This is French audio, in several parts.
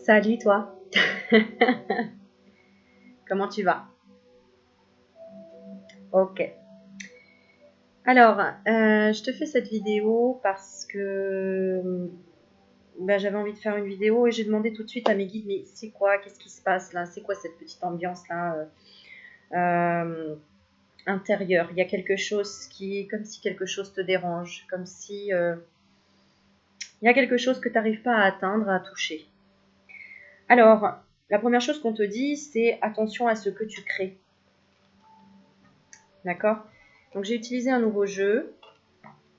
Salut toi. Comment tu vas? Ok. Alors, je te fais cette vidéo parce que j'avais envie de faire une vidéo et j'ai demandé tout de suite à mes guides, mais c'est quoi? Qu'est-ce qui se passe là? C'est quoi cette petite ambiance là intérieure? Il y a quelque chose comme si quelque chose te dérange, comme si il y a quelque chose que tu n'arrives pas à atteindre, à toucher. Alors, la première chose qu'on te dit, c'est attention à ce que tu crées. D'accord? Donc j'ai utilisé un nouveau jeu,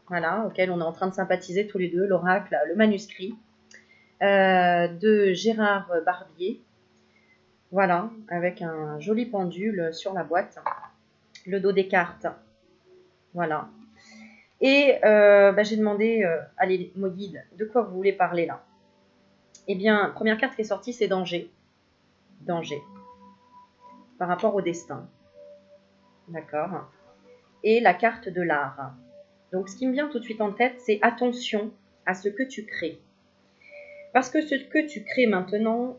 voilà, auquel on est en train de sympathiser tous les deux, l'oracle, le manuscrit, de Gérard Barbier. Voilà, avec un joli pendule sur la boîte, le dos des cartes. Voilà. Et j'ai demandé, allez, mon guide, de quoi vous voulez parler là? Eh bien, première carte qui est sortie, c'est danger. Danger. Par rapport au destin. D'accord. Et la carte de l'art. Donc, ce qui me vient tout de suite en tête, c'est attention à ce que tu crées. Parce que ce que tu crées maintenant,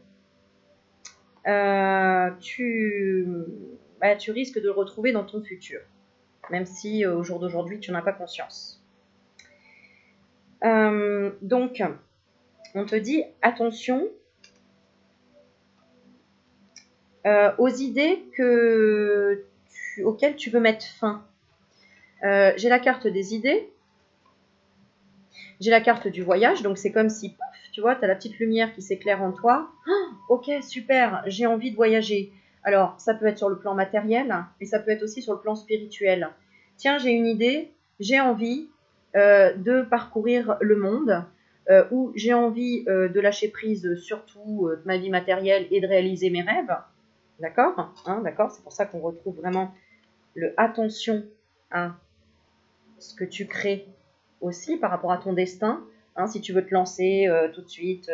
tu risques de le retrouver dans ton futur, même si au jour d'aujourd'hui, tu n'en as pas conscience. Donc, on te dit attention aux idées auxquelles tu veux mettre fin. J'ai la carte des idées, j'ai la carte du voyage, donc c'est comme si, paf, tu vois, tu as la petite lumière qui s'éclaire en toi. Oh, ok, super, j'ai envie de voyager. Alors, ça peut être sur le plan matériel, mais ça peut être aussi sur le plan spirituel. Tiens, j'ai une idée, j'ai envie de parcourir le monde, ou j'ai envie de lâcher prise surtout de ma vie matérielle et de réaliser mes rêves. D'accord, d'accord, c'est pour ça qu'on retrouve vraiment le attention à ce que tu crées aussi par rapport à ton destin. Si tu veux te lancer tout de suite,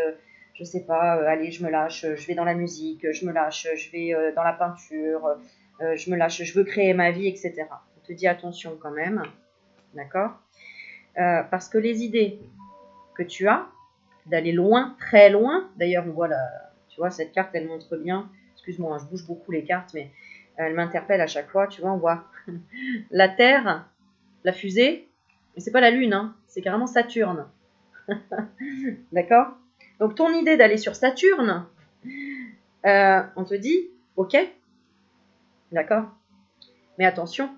je sais pas, allez, je me lâche, je vais dans la musique, je me lâche, je vais dans la peinture, je me lâche, je veux créer ma vie, etc. On te dit attention quand même, d'accord? Parce que les idées que tu as, d'aller loin, très loin, d'ailleurs on voit tu vois, cette carte, elle montre bien, excuse-moi, je bouge beaucoup les cartes, mais elle m'interpelle à chaque fois, tu vois, on voit la Terre, la fusée, mais c'est pas la Lune, c'est carrément Saturne. D'accord? Donc ton idée d'aller sur Saturne, on te dit, ok, d'accord, mais attention,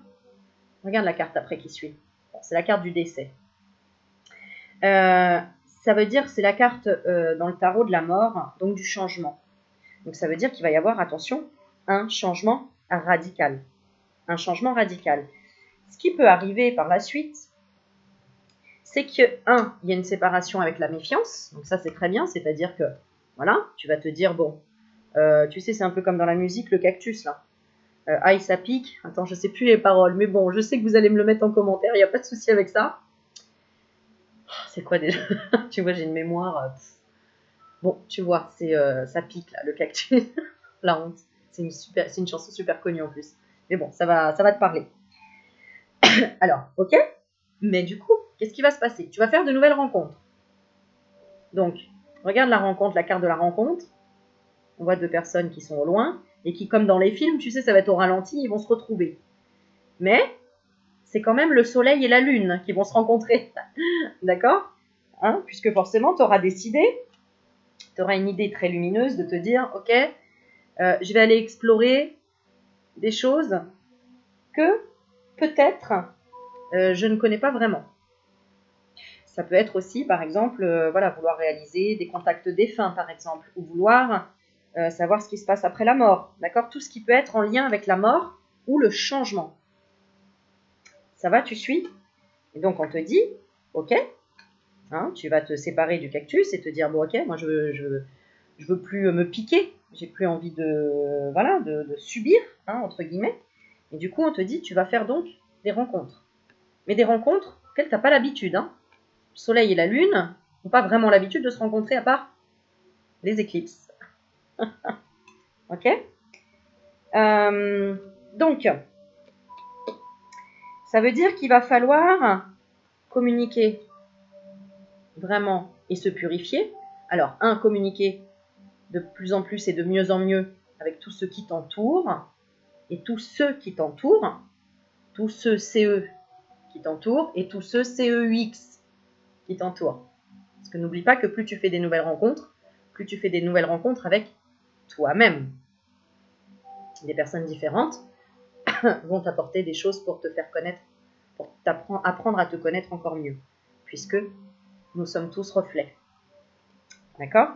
regarde la carte après qui suit. Bon, c'est la carte du décès. Ça veut dire, c'est la carte dans le tarot de la mort, donc du changement. Donc ça veut dire qu'il va y avoir, attention, un changement radical. Un changement radical. Ce qui peut arriver par la suite, c'est que, il y a une séparation avec la méfiance. Donc ça, c'est très bien. C'est-à-dire que, voilà, tu vas te dire, bon, tu sais, c'est un peu comme dans la musique, le cactus, là. Aïe, ça pique. Attends, je sais plus les paroles. Mais bon, je sais que vous allez me le mettre en commentaire. Il n'y a pas de souci avec ça. C'est quoi déjà? Tu vois, j'ai une mémoire. Bon, tu vois, ça pique, là, le cactus. La honte. C'est une chanson super connue en plus. Mais bon, ça va te parler. Alors, ok? Mais du coup, qu'est-ce qui va se passer? Tu vas faire de nouvelles rencontres. Donc, regarde la rencontre, la carte de la rencontre. On voit deux personnes qui sont au loin et qui, comme dans les films, tu sais, ça va être au ralenti, ils vont se retrouver. Mais c'est quand même le soleil et la lune qui vont se rencontrer. D'accord? Puisque forcément, tu auras décidé, tu auras une idée très lumineuse de te dire, ok, je vais aller explorer des choses que peut-être je ne connais pas vraiment. Ça peut être aussi, par exemple, vouloir réaliser des contacts défunts, par exemple, ou vouloir savoir ce qui se passe après la mort. D'accord? Tout ce qui peut être en lien avec la mort ou le changement. Ça va, tu suis? Et donc, on te dit, ok, tu vas te séparer du cactus et te dire, bon, ok, moi, je veux plus me piquer. J'ai plus envie de subir, entre guillemets. Et du coup, on te dit, tu vas faire donc des rencontres. Mais des rencontres auxquelles tu n'as pas l'habitude. Le soleil et la lune n'ont pas vraiment l'habitude de se rencontrer à part les éclipses. Ok? Donc, ça veut dire qu'il va falloir communiquer vraiment et se purifier. Alors, communiquer de plus en plus et de mieux en mieux avec tous ceux qui t'entourent, et tous ceux qui t'entourent, tous ceux CE qui t'entourent, et tous ceux CEUX qui t'entourent. Parce que n'oublie pas que plus tu fais des nouvelles rencontres, plus tu fais des nouvelles rencontres avec toi-même. Des personnes différentes vont t'apporter des choses pour te faire connaître, pour apprendre à te connaître encore mieux, puisque nous sommes tous reflets. D'accord?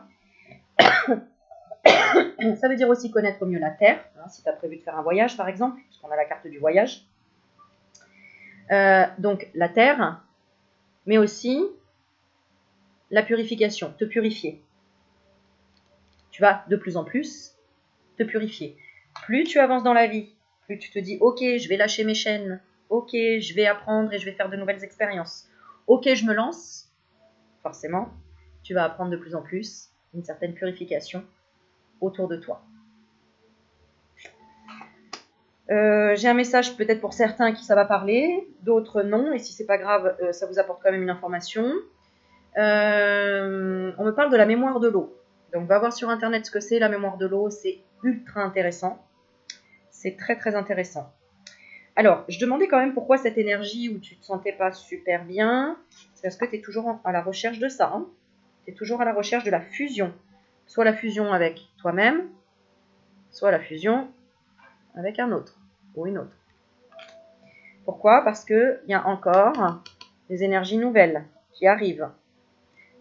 Ça veut dire aussi connaître mieux la Terre, hein, si tu as prévu de faire un voyage par exemple, puisqu'on a la carte du voyage. Donc la Terre, mais aussi la purification, te purifier. Tu vas de plus en plus te purifier. Plus tu avances dans la vie, plus tu te dis « Ok, je vais lâcher mes chaînes. Ok, je vais apprendre et je vais faire de nouvelles expériences. Ok, je me lance. » Forcément, tu vas apprendre de plus en plus une certaine purification autour de toi. J'ai un message peut-être pour certains qui ça va parler, d'autres non, et si c'est pas grave, ça vous apporte quand même une information. On me parle de la mémoire de l'eau. Donc va voir sur internet ce que c'est la mémoire de l'eau, c'est ultra intéressant. C'est très très intéressant. Alors, je demandais quand même pourquoi cette énergie où tu te sentais pas super bien, c'est parce que tu es toujours à la recherche de ça. Hein. Tu es toujours à la recherche de la fusion. Soit la fusion avec toi-même, soit la fusion avec un autre ou une autre. Pourquoi? Parce qu'il y a encore des énergies nouvelles qui arrivent.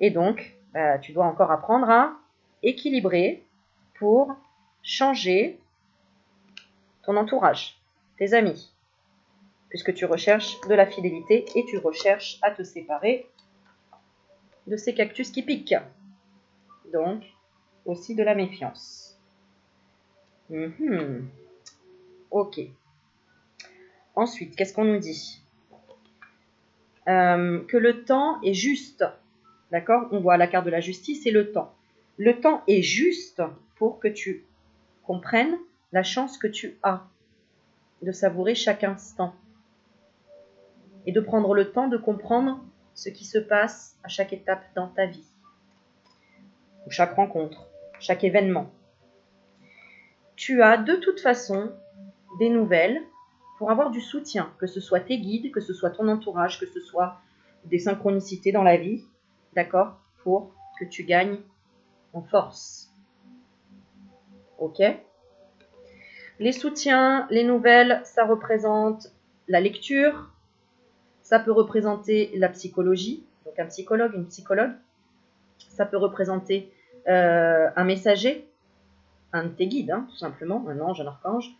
Et donc, tu dois encore apprendre à équilibrer pour changer ton entourage, tes amis, puisque tu recherches de la fidélité et tu recherches à te séparer de ces cactus qui piquent. Donc, aussi de la méfiance. Ok. Ensuite, qu'est-ce qu'on nous dit? Que le temps est juste. D'accord? On voit la carte de la justice et le temps. Le temps est juste pour que tu comprennes la chance que tu as de savourer chaque instant et de prendre le temps de comprendre ce qui se passe à chaque étape dans ta vie, ou chaque rencontre, chaque événement. Tu as de toute façon des nouvelles pour avoir du soutien, que ce soit tes guides, que ce soit ton entourage, que ce soit des synchronicités dans la vie, d'accord, pour que tu gagnes en force. Ok? Les soutiens, les nouvelles, ça représente la lecture, ça peut représenter la psychologie, donc un psychologue, une psychologue, ça peut représenter un messager, un de tes guides, hein, tout simplement, un ange, un archange,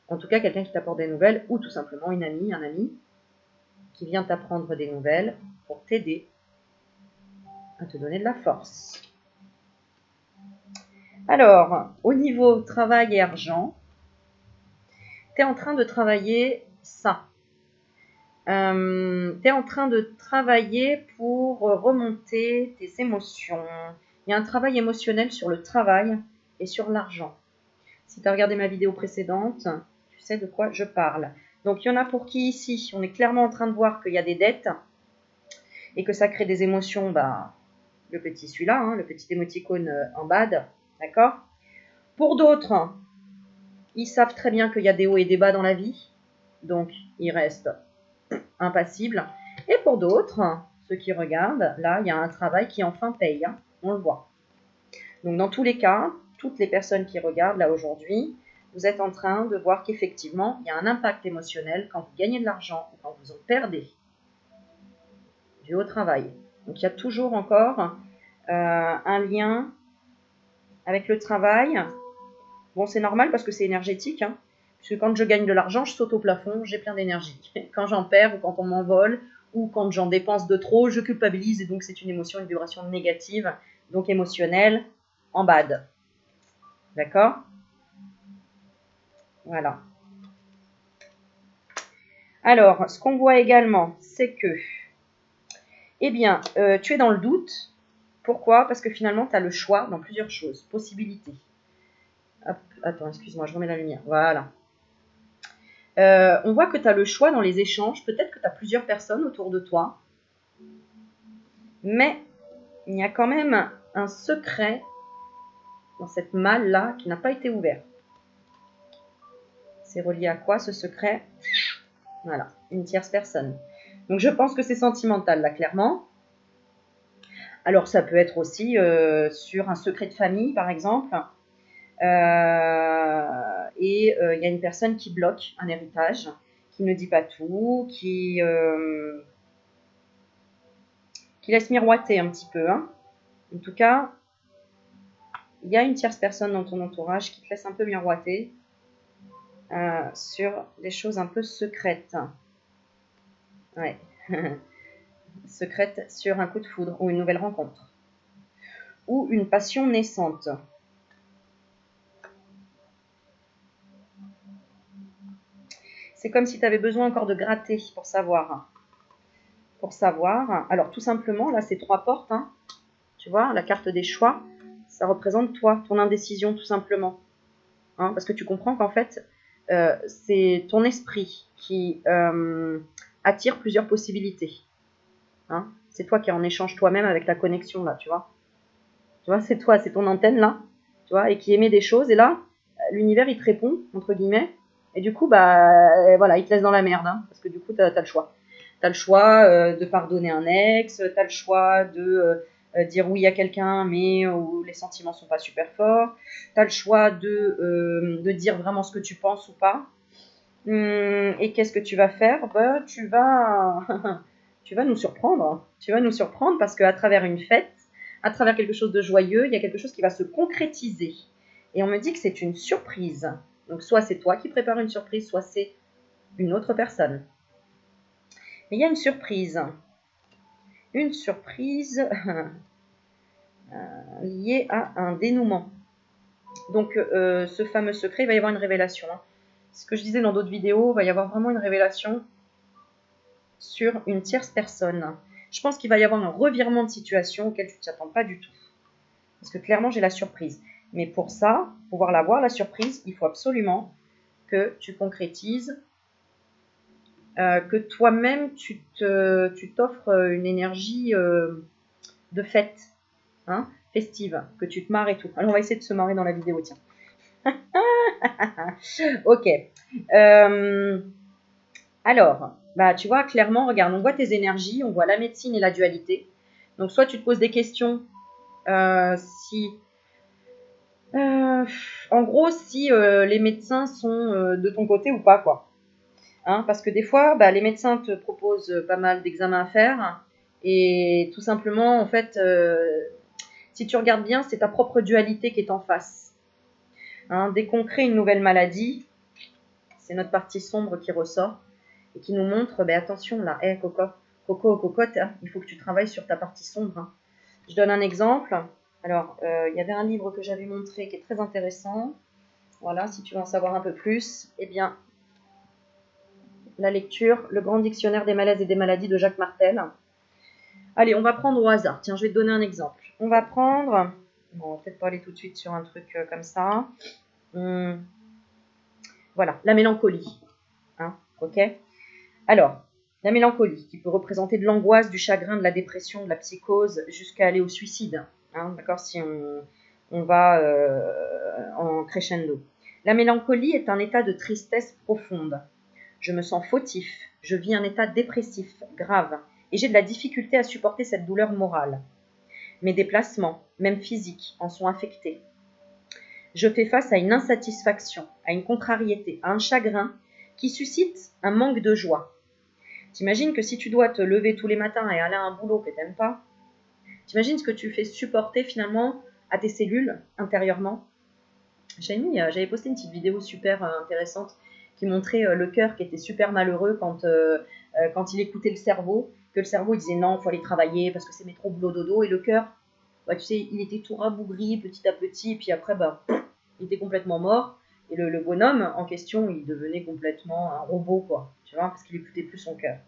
en tout cas quelqu'un qui t'apporte des nouvelles, ou tout simplement une amie, un ami, qui vient t'apprendre des nouvelles pour t'aider à te donner de la force. Alors, au niveau travail et argent, tu es en train de travailler ça. Tu es en train de travailler pour remonter tes émotions. Il y a un travail émotionnel sur le travail et sur l'argent. Si tu as regardé ma vidéo précédente, tu sais de quoi je parle. Donc, il y en a pour qui ici, on est clairement en train de voir qu'il y a des dettes et que ça crée des émotions, le petit celui-là, hein, le petit émoticône en bad, d'accord? Pour d'autres, ils savent très bien qu'il y a des hauts et des bas dans la vie, donc ils restent impassibles. Et pour d'autres, ceux qui regardent, là, il y a un travail qui enfin paye, hein, on le voit. Donc dans tous les cas, toutes les personnes qui regardent là aujourd'hui, vous êtes en train de voir qu'effectivement, il y a un impact émotionnel quand vous gagnez de l'argent ou quand vous en perdez dû au travail. Donc il y a toujours encore un lien avec le travail. Bon, c'est normal parce que c'est énergétique, hein, puisque quand je gagne de l'argent, je saute au plafond, j'ai plein d'énergie. Quand j'en perds ou quand on m'envole ou quand j'en dépense de trop, je culpabilise et donc c'est une émotion, une vibration négative, donc émotionnelle, en bad. D'accord? Voilà. Alors, ce qu'on voit également, c'est que, eh bien, tu es dans le doute. Pourquoi? Parce que finalement, tu as le choix dans plusieurs choses, possibilités. Hop, attends, excuse-moi, je remets la lumière. Voilà. On voit que tu as le choix dans les échanges. Peut-être que tu as plusieurs personnes autour de toi. Mais il y a quand même un secret dans cette malle-là qui n'a pas été ouverte. C'est relié à quoi ce secret? Voilà, une tierce personne. Donc je pense que c'est sentimental là, clairement. Alors ça peut être aussi sur un secret de famille, par exemple. Il y a une personne qui bloque un héritage, qui ne dit pas tout, qui laisse miroiter un petit peu. Hein. En tout cas, il y a une tierce personne dans ton entourage qui te laisse un peu miroiter sur des choses un peu secrètes. Ouais. Secrètes sur un coup de foudre ou une nouvelle rencontre. Ou une passion naissante. C'est comme si tu avais besoin encore de gratter pour savoir. Pour savoir. Alors tout simplement, là c'est 3 portes. Hein. Tu vois, la carte des choix, ça représente toi, ton indécision tout simplement. Hein, parce que tu comprends qu'en fait, c'est ton esprit qui attire plusieurs possibilités. Hein. C'est toi qui es en échange toi-même avec la connexion là, tu vois. Tu vois, c'est toi, c'est ton antenne là, tu vois, et qui émet des choses. Et là, l'univers, il te répond, entre guillemets. Et du coup, bah, voilà, il te laisse dans la merde. Hein, parce que du coup, tu as le choix. Tu as le choix de pardonner un ex. Tu as le choix de dire oui à quelqu'un, mais où les sentiments sont pas super forts. Tu as le choix de dire vraiment ce que tu penses ou pas. Et qu'est-ce que tu vas faire? Bah, tu vas nous surprendre. Tu vas nous surprendre parce qu'à travers une fête, à travers quelque chose de joyeux, il y a quelque chose qui va se concrétiser. Et on me dit que c'est une surprise. Donc soit c'est toi qui prépares une surprise, soit c'est une autre personne. Mais il y a une surprise. Une surprise liée à un dénouement. Donc ce fameux secret, il va y avoir une révélation. Hein. Ce que je disais dans d'autres vidéos, il va y avoir vraiment une révélation sur une tierce personne. Je pense qu'il va y avoir un revirement de situation auquel tu ne t'y attends pas du tout. Parce que clairement, j'ai la surprise. Mais pour ça, pouvoir l'avoir, la surprise, il faut absolument que tu concrétises, que toi-même, tu t'offres une énergie de fête, hein, festive, que tu te marres et tout. Alors, on va essayer de se marrer dans la vidéo, tiens. Ok. Alors, bah, tu vois, clairement, regarde, on voit tes énergies, on voit la médecine et la dualité. Donc, soit tu te poses des questions si... en gros, si les médecins sont de ton côté ou pas, quoi. Hein, parce que des fois, bah, les médecins te proposent pas mal d'examens à faire. Et tout simplement, en fait, si tu regardes bien, c'est ta propre dualité qui est en face. Hein, dès qu'on crée une nouvelle maladie, c'est notre partie sombre qui ressort et qui nous montre, ben, attention là, hey, cocotte, hein, il faut que tu travailles sur ta partie sombre. Hein. Je donne un exemple. Alors, il y avait un livre que j'avais montré qui est très intéressant. Voilà, si tu veux en savoir un peu plus, eh bien, la lecture, Le Grand Dictionnaire des malaises et des maladies de Jacques Martel. Allez, on va prendre au hasard. Tiens, je vais te donner un exemple. On va prendre... Bon, on va peut-être pas aller tout de suite sur un truc comme ça. Voilà, la mélancolie. Hein, ok. Alors, la mélancolie, qui peut représenter de l'angoisse, du chagrin, de la dépression, de la psychose, jusqu'à aller au suicide. Hein, d'accord, si on va en crescendo. La mélancolie est un état de tristesse profonde. Je me sens fautif, je vis un état dépressif, grave, et j'ai de la difficulté à supporter cette douleur morale. Mes déplacements, même physiques, en sont affectés. Je fais face à une insatisfaction, à une contrariété, à un chagrin qui suscite un manque de joie. T'imagines que si tu dois te lever tous les matins et aller à un boulot que t'aimes pas, t'imagines ce que tu fais supporter finalement à tes cellules intérieurement. J'avais posté une petite vidéo super intéressante qui montrait le cœur qui était super malheureux quand il écoutait le cerveau, que le cerveau il disait non, il faut aller travailler parce que c'est métro boulot dodo, et le cœur, bah, tu sais, il était tout rabougri petit à petit, et puis après, bah, il était complètement mort, et le bonhomme en question, il devenait complètement un robot, quoi, tu vois, parce qu'il écoutait plus son cœur.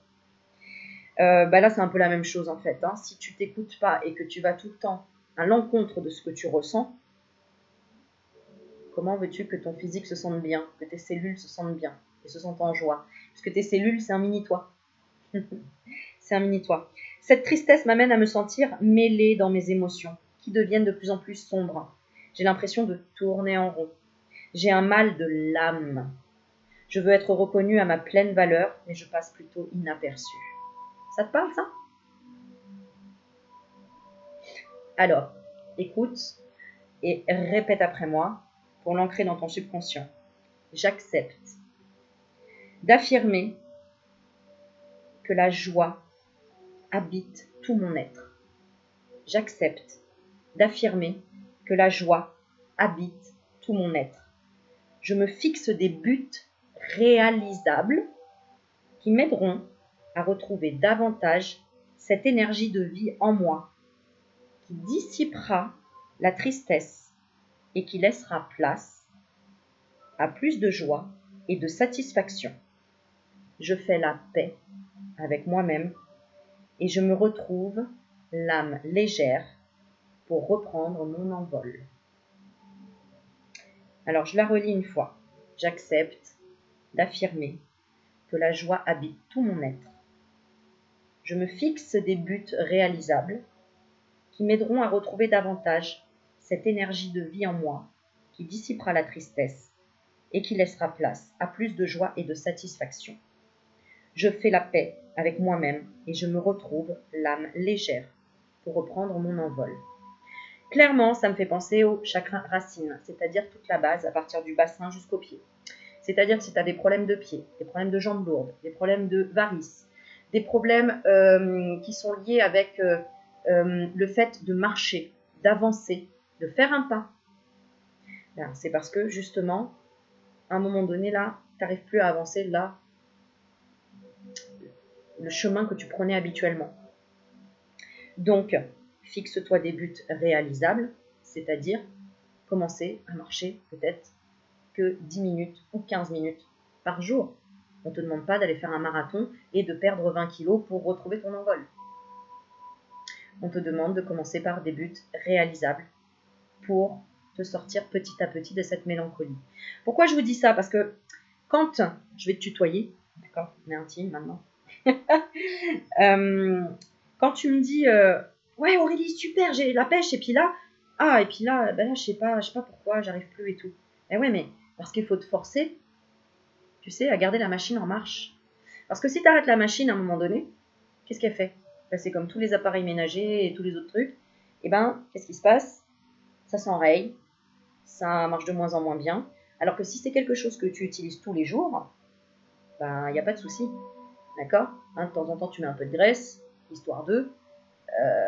Bah là, c'est un peu la même chose en fait. Hein. Si tu t'écoutes pas et que tu vas tout le temps à l'encontre de ce que tu ressens, comment veux-tu que ton physique se sente bien, que tes cellules se sentent bien et se sentent en joie? Parce que tes cellules, c'est un mini-toi. C'est un mini-toi. Cette tristesse m'amène à me sentir mêlée dans mes émotions, qui deviennent de plus en plus sombres. J'ai l'impression de tourner en rond. J'ai un mal de l'âme. Je veux être reconnue à ma pleine valeur, mais je passe plutôt inaperçue. Ça te parle, ça? Alors, écoute et répète après moi pour l'ancrer dans ton subconscient. J'accepte d'affirmer que la joie habite tout mon être. J'accepte d'affirmer que la joie habite tout mon être. Je me fixe des buts réalisables qui m'aideront à retrouver davantage cette énergie de vie en moi, qui dissipera la tristesse et qui laissera place à plus de joie et de satisfaction. Je fais la paix avec moi-même et je me retrouve l'âme légère pour reprendre mon envol. Alors je la relis une fois. J'accepte d'affirmer que la joie habite tout mon être. Je me fixe des buts réalisables qui m'aideront à retrouver davantage cette énergie de vie en moi qui dissipera la tristesse et qui laissera place à plus de joie et de satisfaction. Je fais la paix avec moi-même et je me retrouve l'âme légère pour reprendre mon envol. Clairement, ça me fait penser au chakra racine, c'est-à-dire toute la base à partir du bassin jusqu'aux pieds. C'est-à-dire que si tu as des problèmes de pieds, des problèmes de jambes lourdes, des problèmes de varices, des problèmes qui sont liés avec le fait de marcher, d'avancer, de faire un pas, c'est parce que justement, à un moment donné, là, tu n'arrives plus à avancer là, le chemin que tu prenais habituellement. Donc, fixe-toi des buts réalisables, c'est-à-dire commencer à marcher peut-être que 10 minutes ou 15 minutes par jour. On ne te demande pas d'aller faire un marathon et de perdre 20 kilos pour retrouver ton envol. On te demande de commencer par des buts réalisables pour te sortir petit à petit de cette mélancolie. Pourquoi je vous dis ça? Parce que quand je vais te tutoyer, d'accord, on est intime maintenant. Quand tu me dis ouais Aurélie super j'ai la pêche et puis là ben là je sais pas pourquoi j'arrive plus et tout. Eh ouais mais parce qu'il faut te forcer, tu sais, à garder la machine en marche. Parce que si tu arrêtes la machine à un moment donné, qu'est-ce qu'elle fait? Ben, c'est comme tous les appareils ménagers et tous les autres trucs. Et ben qu'est-ce qui se passe? Ça s'enraye, ça marche de moins en moins bien. Alors que si c'est quelque chose que tu utilises tous les jours, ben il n'y a pas de souci. D'accord, de temps en temps, tu mets un peu de graisse, histoire de.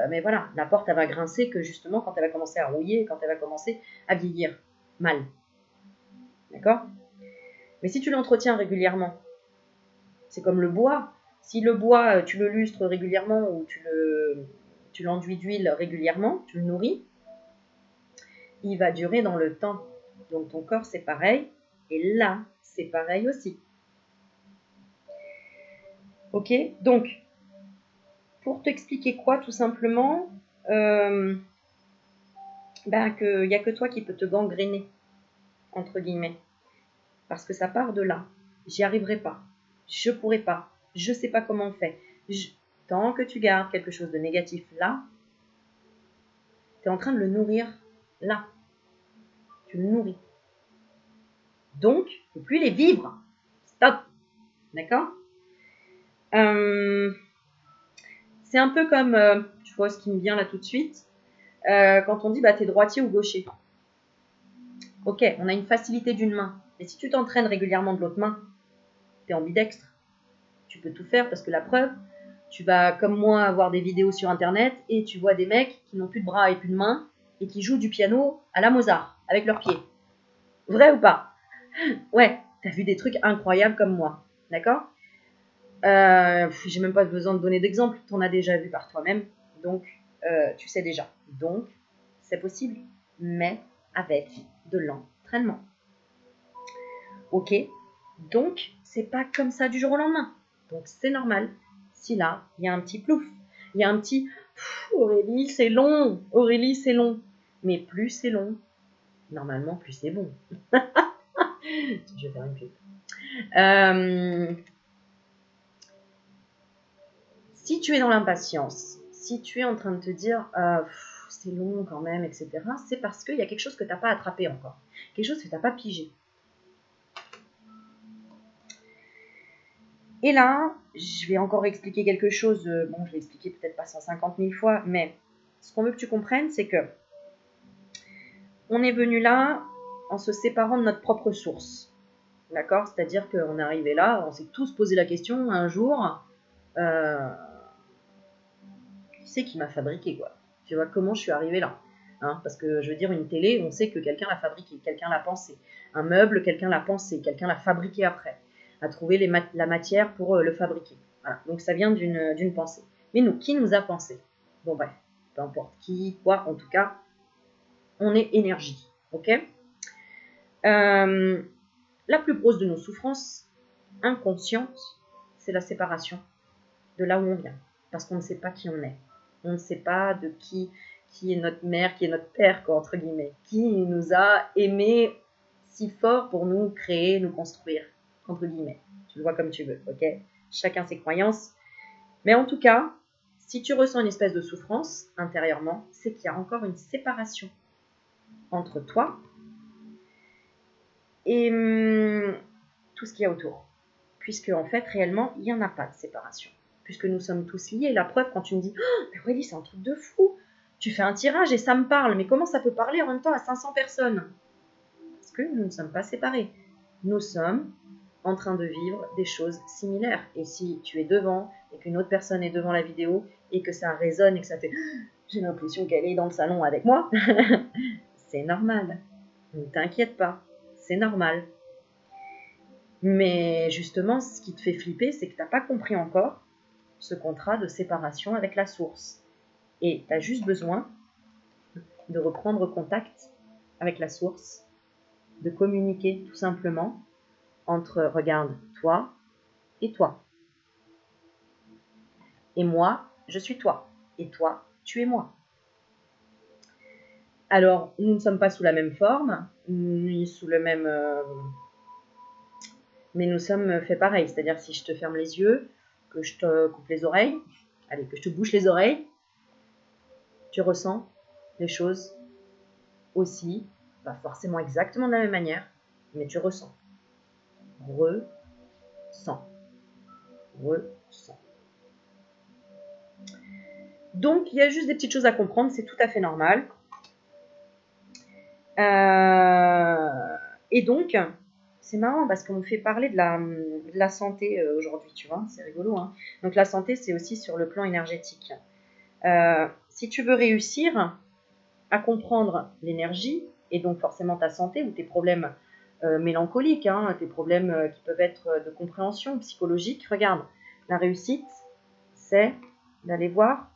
Mais voilà, la porte, elle va grincer que justement quand elle va commencer à rouiller, quand elle va commencer à vieillir mal. D'accord? Mais si tu l'entretiens régulièrement, c'est comme le bois. Si le bois, tu le lustres régulièrement ou tu l'enduis d'huile régulièrement, tu le nourris, il va durer dans le temps. Donc ton corps, c'est pareil. Et là, c'est pareil aussi. Ok? Donc, pour t'expliquer quoi, tout simplement, qu'il n'y a que toi qui peux te gangréner, entre guillemets. Parce que ça part de là. J'y arriverai pas. Je pourrai pas. Je sais pas comment on fait. Tant que tu gardes quelque chose de négatif là, tu es en train de le nourrir là. Tu le nourris. Donc, il ne faut plus les vivre. Stop. D'accord? C'est un peu comme, tu vois ce qui me vient là tout de suite, quand on dit t'es droitier ou gaucher. Ok, on a une facilité d'une main. Mais si tu t'entraînes régulièrement de l'autre main, tu es ambidextre. Tu peux tout faire parce que la preuve, tu vas comme moi avoir des vidéos sur internet et tu vois des mecs qui n'ont plus de bras et plus de mains et qui jouent du piano à la Mozart avec leurs pieds. Vrai ou pas? Ouais, t'as vu des trucs incroyables comme moi. D'accord? J'ai même pas besoin de donner d'exemple, t'en as déjà vu par toi-même. Donc, tu sais déjà. Donc, c'est possible, mais avec de l'entraînement. Ok? Donc, c'est pas comme ça du jour au lendemain. Donc, c'est normal si là, il y a un petit plouf. Il y a un petit Aurélie, c'est long. Aurélie, c'est long. Mais plus c'est long, normalement, plus c'est bon. Je vais faire une pub. Si tu es dans l'impatience, si tu es en train de te dire c'est long quand même, etc. C'est parce qu'il y a quelque chose que tu n'as pas attrapé encore. Quelque chose que tu n'as pas pigé. Et là, je vais encore expliquer quelque chose. Bon, je l'ai expliqué peut-être pas 150 000 fois, mais ce qu'on veut que tu comprennes, c'est que on est venu là en se séparant de notre propre source. D'accord? C'est-à-dire qu'on est arrivé là, on s'est tous posé la question un jour, qui c'est qui m'a fabriqué, quoi? Tu vois, comment je suis arrivé là? Hein, parce que je veux dire, une télé, on sait que quelqu'un l'a fabriquée, quelqu'un l'a pensé. Un meuble, quelqu'un l'a pensé, quelqu'un l'a fabriqué après, a trouvé la matière pour le fabriquer. Voilà. Donc ça vient d'une pensée. Mais nous, qui nous a pensé? Bon bref, peu importe qui, quoi, en tout cas, on est énergie. Ok? La plus grosse de nos souffrances inconscientes, c'est la séparation de là où on vient. Parce qu'on ne sait pas qui on est. On ne sait pas de qui est notre mère, qui est notre père, quoi, entre guillemets. Qui nous a aimés si fort pour nous créer, nous construire, entre guillemets. Tu le vois comme tu veux, ok? Chacun ses croyances. Mais en tout cas, si tu ressens une espèce de souffrance intérieurement, c'est qu'il y a encore une séparation entre toi et tout ce qu'il y a autour. Puisque, en fait, réellement, il n'y en a pas de séparation. Puisque nous sommes tous liés. La preuve, quand tu me dis « mais Aurélie, c'est un truc de fou. Tu fais un tirage et ça me parle. Mais comment ça peut parler en même temps à 500 personnes ?» Parce que nous ne sommes pas séparés. Nous sommes en train de vivre des choses similaires. Et si tu es devant et qu'une autre personne est devant la vidéo et que ça résonne et que ça fait « j'ai l'impression qu'elle est dans le salon avec moi », c'est normal. Ne t'inquiète pas. C'est normal. Mais justement, ce qui te fait flipper, c'est que tu n'as pas compris encore ce contrat de séparation avec la source. Et tu as juste besoin de reprendre contact avec la source, de communiquer tout simplement entre, regarde, toi et toi. Et moi, je suis toi. Et toi, tu es moi. Alors, nous ne sommes pas sous la même forme, ni sous le même... mais nous sommes fait pareil. C'est-à-dire, si je te ferme les yeux, que je te coupe les oreilles, allez, que je te bouche les oreilles, tu ressens les choses aussi, pas forcément exactement de la même manière, mais tu ressens. Ressens. Ressens. Donc, il y a juste des petites choses à comprendre, c'est tout à fait normal. Et donc, c'est marrant parce qu'on me fait parler de la santé aujourd'hui, tu vois, c'est rigolo. Hein. Donc, la santé, c'est aussi sur le plan énergétique. Si tu veux réussir à comprendre l'énergie, et donc forcément ta santé ou tes problèmes mélancoliques, hein, tes problèmes qui peuvent être de compréhension psychologique, regarde, la réussite, c'est d'aller voir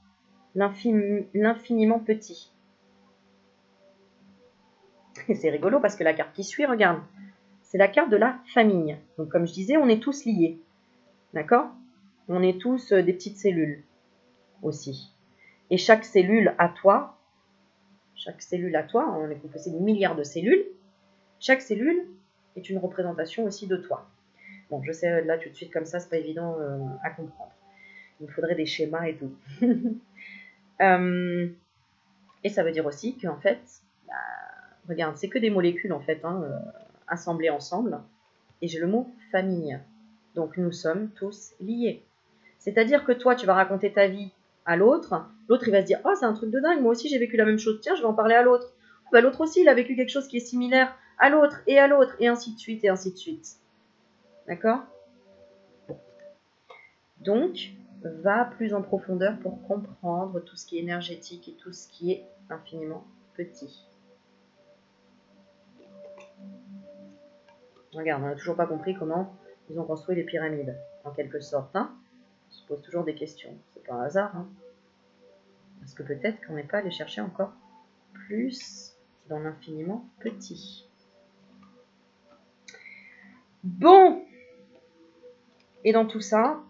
l'infiniment petit. Et c'est rigolo parce que la carte qui suit, regarde, c'est la carte de la famille. Donc comme je disais, on est tous liés. D'accord? On est tous des petites cellules aussi. Et chaque cellule à toi, on est composé de milliards de cellules, chaque cellule est une représentation aussi de toi. Bon, je sais, là, tout de suite, comme ça, c'est pas évident à comprendre. Il me faudrait des schémas et tout. Et ça veut dire aussi qu'en fait, regarde, c'est que des molécules, en fait, hein, assemblées ensemble. Et j'ai le mot famille. Donc, nous sommes tous liés. C'est-à-dire que toi, tu vas raconter ta vie à l'autre. L'autre, il va se dire « Oh, c'est un truc de dingue, moi aussi, j'ai vécu la même chose. Tiens, je vais en parler à l'autre. » Bah, l'autre aussi, il a vécu quelque chose qui est similaire à l'autre, et ainsi de suite, et ainsi de suite. D'accord? Donc, va plus en profondeur pour comprendre tout ce qui est énergétique et tout ce qui est infiniment petit. Regarde, on n'a toujours pas compris comment ils ont construit les pyramides, en quelque sorte. Hein, on se pose toujours des questions. C'est pas un hasard. Hein, parce que peut-être qu'on n'est pas allé chercher encore plus dans l'infiniment petit. Bon, et dans tout ça,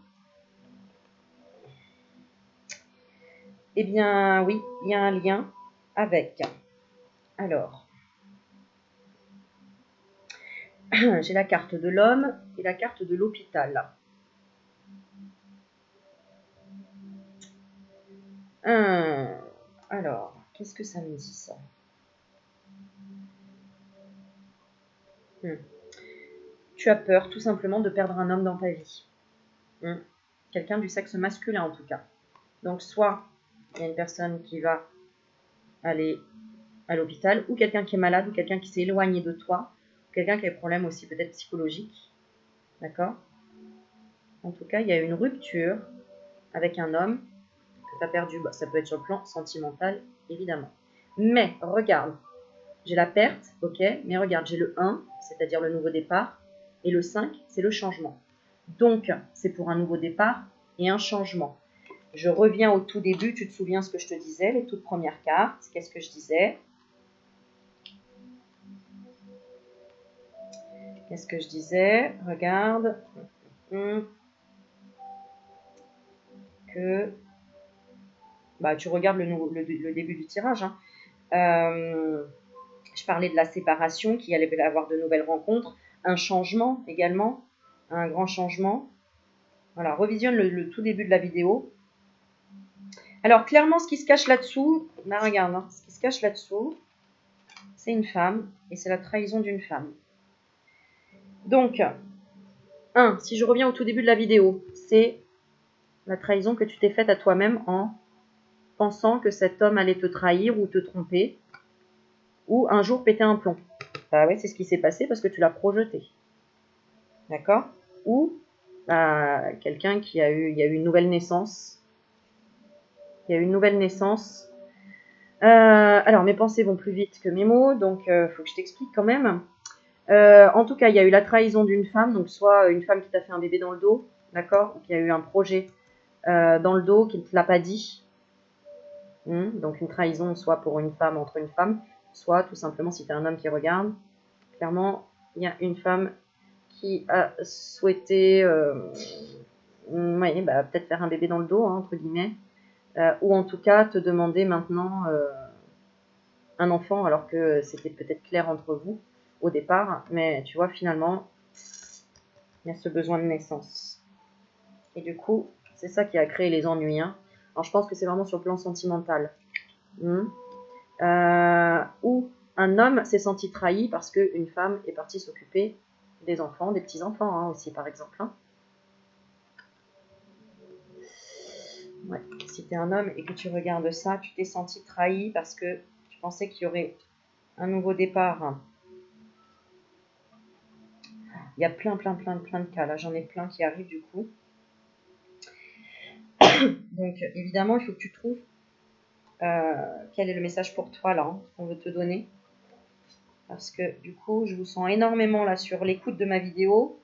eh bien oui, il y a un lien avec. Alors, j'ai la carte de l'homme et la carte de l'hôpital. Alors, Qu'est-ce que ça me dit, ça? Tu as peur, tout simplement, de perdre un homme dans ta vie. Quelqu'un du sexe masculin, en tout cas. Donc, soit il y a une personne qui va aller à l'hôpital, ou quelqu'un qui est malade, ou quelqu'un qui s'est éloigné de toi, ou quelqu'un qui a des problèmes aussi peut-être psychologiques. D'accord? En tout cas, il y a une rupture avec un homme que tu as perdu. Bah, ça peut être sur le plan sentimental, évidemment. Mais, regarde, j'ai la perte, ok, mais regarde, j'ai le 1, c'est-à-dire le nouveau départ, et le 5, c'est le changement. Donc, c'est pour un nouveau départ et un changement. Je reviens au tout début, tu te souviens ce que je te disais, les toutes premières cartes, qu'est-ce que je disais? Qu'est-ce que je disais? Regarde. Que... Bah, tu regardes le début du tirage. Hein. Je parlais de la séparation, qu'il allait y avoir de nouvelles rencontres, un changement également, un grand changement. Voilà, revisionne le tout début de la vidéo. Alors, clairement, ce qui se cache là-dessous, bah, regarde, hein, ce qui se cache là-dessous, c'est une femme, et c'est la trahison d'une femme. Donc, si je reviens au tout début de la vidéo, c'est la trahison que tu t'es faite à toi-même en pensant que cet homme allait te trahir ou te tromper, ou un jour péter un plomb. Bah ouais, c'est ce qui s'est passé parce que tu l'as projeté. D'accord? Ou quelqu'un il y a eu une nouvelle naissance. Il y a eu une nouvelle naissance. Alors, mes pensées vont plus vite que mes mots, donc il faut que je t'explique quand même. En tout cas, il y a eu la trahison d'une femme, donc soit une femme qui t'a fait un bébé dans le dos, d'accord? Ou qui a eu un projet dans le dos, qui ne te l'a pas dit. Donc une trahison, soit pour une femme, entre une femme, soit tout simplement si tu es un homme qui regarde. Clairement, il y a une femme qui a souhaité peut-être faire un bébé dans le dos, hein, entre guillemets, ou en tout cas te demander maintenant un enfant alors que c'était peut-être clair entre vous au départ, mais tu vois, finalement, il y a ce besoin de naissance. Et du coup, c'est ça qui a créé les ennuis. Hein. Alors je pense que c'est vraiment sur le plan sentimental. Où un homme s'est senti trahi parce qu'une femme est partie s'occuper des enfants, des petits-enfants hein, aussi par exemple. Hein. Ouais. Si tu es un homme et que tu regardes ça, tu t'es senti trahi parce que tu pensais qu'il y aurait un nouveau départ. Il y a plein de cas. Là, j'en ai plein qui arrivent du coup. Donc, évidemment, il faut que tu trouves quel est le message pour toi, là, hein, qu'on veut te donner. Parce que, du coup, je vous sens énormément, là, sur l'écoute de ma vidéo.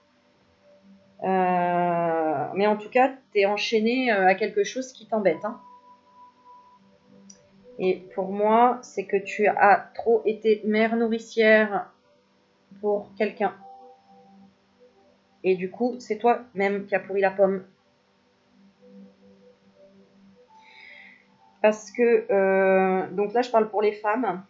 Mais en tout cas, tu es enchaîné à quelque chose qui t'embête. Hein. Et pour moi, c'est que tu as trop été mère nourricière pour quelqu'un. Et du coup, c'est toi-même qui as pourri la pomme. Parce que, donc là, je parle pour les femmes.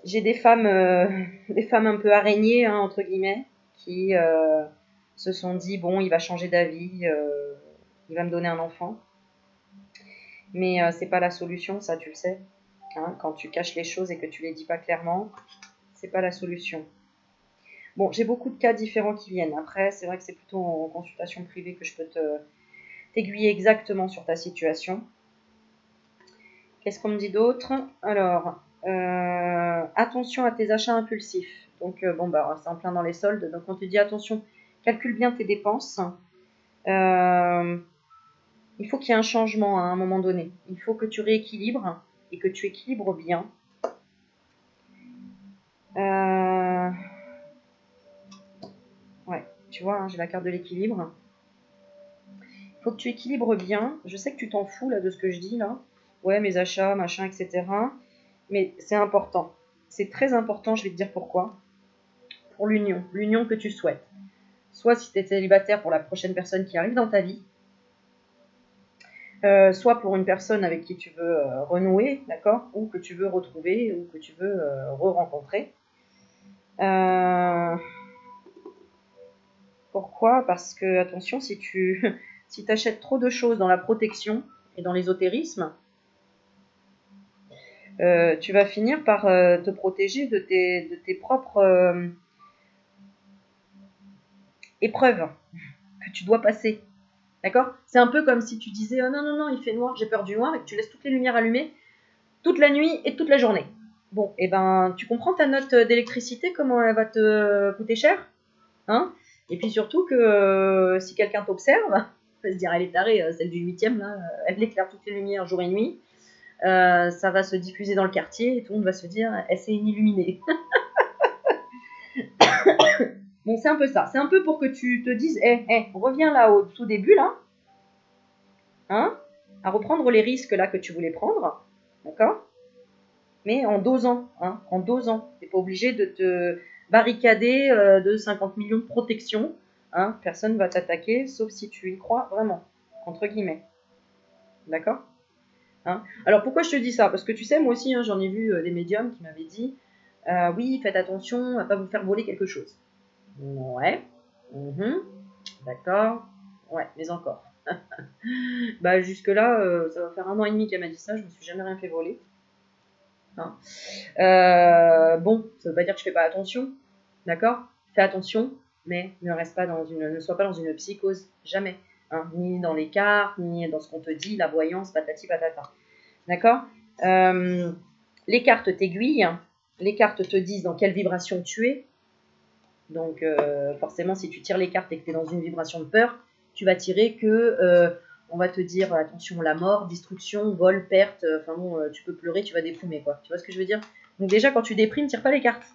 J'ai des femmes un peu araignées, hein, entre guillemets, qui se sont dit, bon, il va changer d'avis, il va me donner un enfant. Mais c'est pas la solution, ça, tu le sais. Hein, quand tu caches les choses et que tu les dis pas clairement, c'est pas la solution. Bon, j'ai beaucoup de cas différents qui viennent. Après, c'est vrai que c'est plutôt en consultation privée que je peux t'aiguiller exactement sur ta situation. Qu'est-ce qu'on me dit d'autre? Alors, attention à tes achats impulsifs. Donc, c'est en plein dans les soldes. Donc, on te dit attention, calcule bien tes dépenses. Il faut qu'il y ait un changement à un moment donné. Il faut que tu rééquilibres et que tu équilibres bien. Ouais, tu vois, hein, j'ai la carte de l'équilibre. Il faut que tu équilibres bien. Je sais que tu t'en fous là de ce que je dis là. Ouais, mes achats, machin, etc. Mais c'est important. C'est très important, je vais te dire pourquoi. Pour l'union que tu souhaites. Soit si tu es célibataire pour la prochaine personne qui arrive dans ta vie, soit pour une personne avec qui tu veux renouer, d'accord, ou que tu veux retrouver, ou que tu veux re-rencontrer. Pourquoi? Parce que, attention, si tu si tu achètes trop de choses dans la protection et dans l'ésotérisme, tu vas finir par te protéger de tes propres épreuves que tu dois passer. D'accord? C'est un peu comme si tu disais oh, non, non, non, il fait noir, j'ai peur du noir, et que tu laisses toutes les lumières allumées toute la nuit et toute la journée. Bon, et ben, tu comprends ta note d'électricité, comment elle va te coûter cher, hein? Et puis surtout que si quelqu'un t'observe, il va se dire elle est tarée, celle du 8e, là, elle éclaire toutes les lumières jour et nuit. Ça va se diffuser dans le quartier et tout le monde va se dire elle s'est illuminée. Bon, c'est un peu ça. C'est un peu pour que tu te dises reviens là au tout début, là, hein, à reprendre les risques là que tu voulais prendre, d'accord? Mais en dosant, hein, en dosant. Tu n'es pas obligé de te barricader de 50 millions de protections. Hein, personne ne va t'attaquer, sauf si tu y crois vraiment, entre guillemets. D'accord? Hein? Alors pourquoi je te dis ça? Parce que tu sais, moi aussi, hein, j'en ai vu des médiums qui m'avaient dit oui, faites attention à ne pas vous faire voler quelque chose. Ouais. D'accord. Ouais, mais encore. Bah jusque-là, ça va faire 1 an et demi qu'elle m'a dit ça, je me suis jamais rien fait voler. Hein. Bon, ça veut pas dire que je fais pas attention, d'accord? Fais attention, mais ne sois pas dans une psychose, jamais. Hein, ni dans les cartes, ni dans ce qu'on te dit, la voyance, patati patata. D'accord? Les cartes t'aiguillent, les cartes te disent dans quelle vibration tu es. Donc forcément, si tu tires les cartes et que tu es dans une vibration de peur, tu vas tirer que on va te dire attention, la mort, destruction, vol, perte, enfin bon, tu peux pleurer, tu vas déprimer, quoi. Tu vois ce que je veux dire? Donc déjà, quand tu déprimes, tire pas les cartes.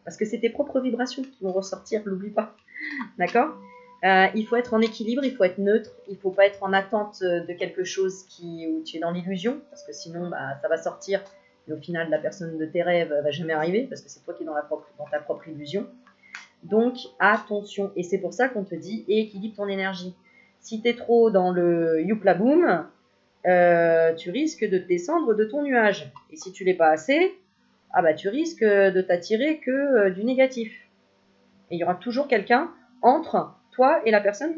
Parce que c'est tes propres vibrations qui vont ressortir, l'oublie pas. D'accord? Il faut être en équilibre, il faut être neutre, il faut pas être en attente de quelque chose où tu es dans l'illusion, parce que sinon, bah, ça va sortir, et au final, la personne de tes rêves va jamais arriver, parce que c'est toi qui es dans ta propre illusion. Donc, attention. Et c'est pour ça qu'on te dit équilibre ton énergie. Si tu es trop dans le youpla boom, tu risques de te descendre de ton nuage. Et si tu l'es pas assez, ah bah, tu risques de t'attirer que du négatif. Et il y aura toujours quelqu'un entre toi et la personne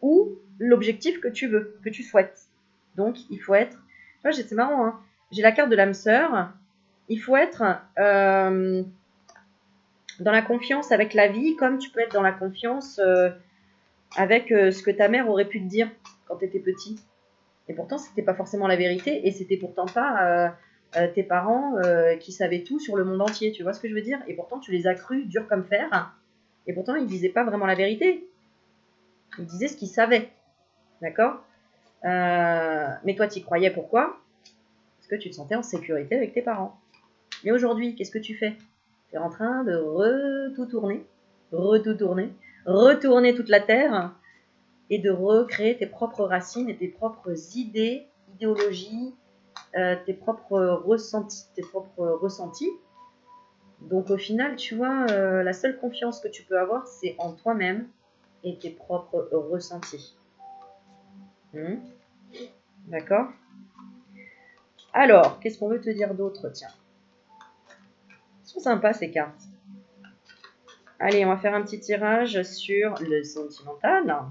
ou l'objectif que tu veux, que tu souhaites. Donc, il faut être... Tu vois, c'est marrant, hein. J'ai la carte de l'âme sœur. Il faut être dans la confiance avec la vie, comme tu peux être dans la confiance avec ce que ta mère aurait pu te dire quand tu étais petit. Et pourtant, c'était pas forcément la vérité, et c'était pourtant pas tes parents qui savaient tout sur le monde entier. Tu vois ce que je veux dire? Et pourtant, tu les as crus durs comme fer, et pourtant, ils disaient pas vraiment la vérité. Ils disaient ce qu'ils savaient. D'accord? Mais toi, tu y croyais, pourquoi? Parce que tu te sentais en sécurité avec tes parents. Mais aujourd'hui, qu'est-ce que tu fais? Tu es en train de retourner toute la terre et de recréer tes propres racines et tes propres idées, idéologies, tes propres ressentis. Donc au final, tu vois, la seule confiance que tu peux avoir, c'est en toi-même et tes propres ressentis. D'accord? Alors, qu'est-ce qu'on veut te dire d'autre? Tiens. Elles sont sympas ces cartes. Allez, on va faire un petit tirage sur le sentimental.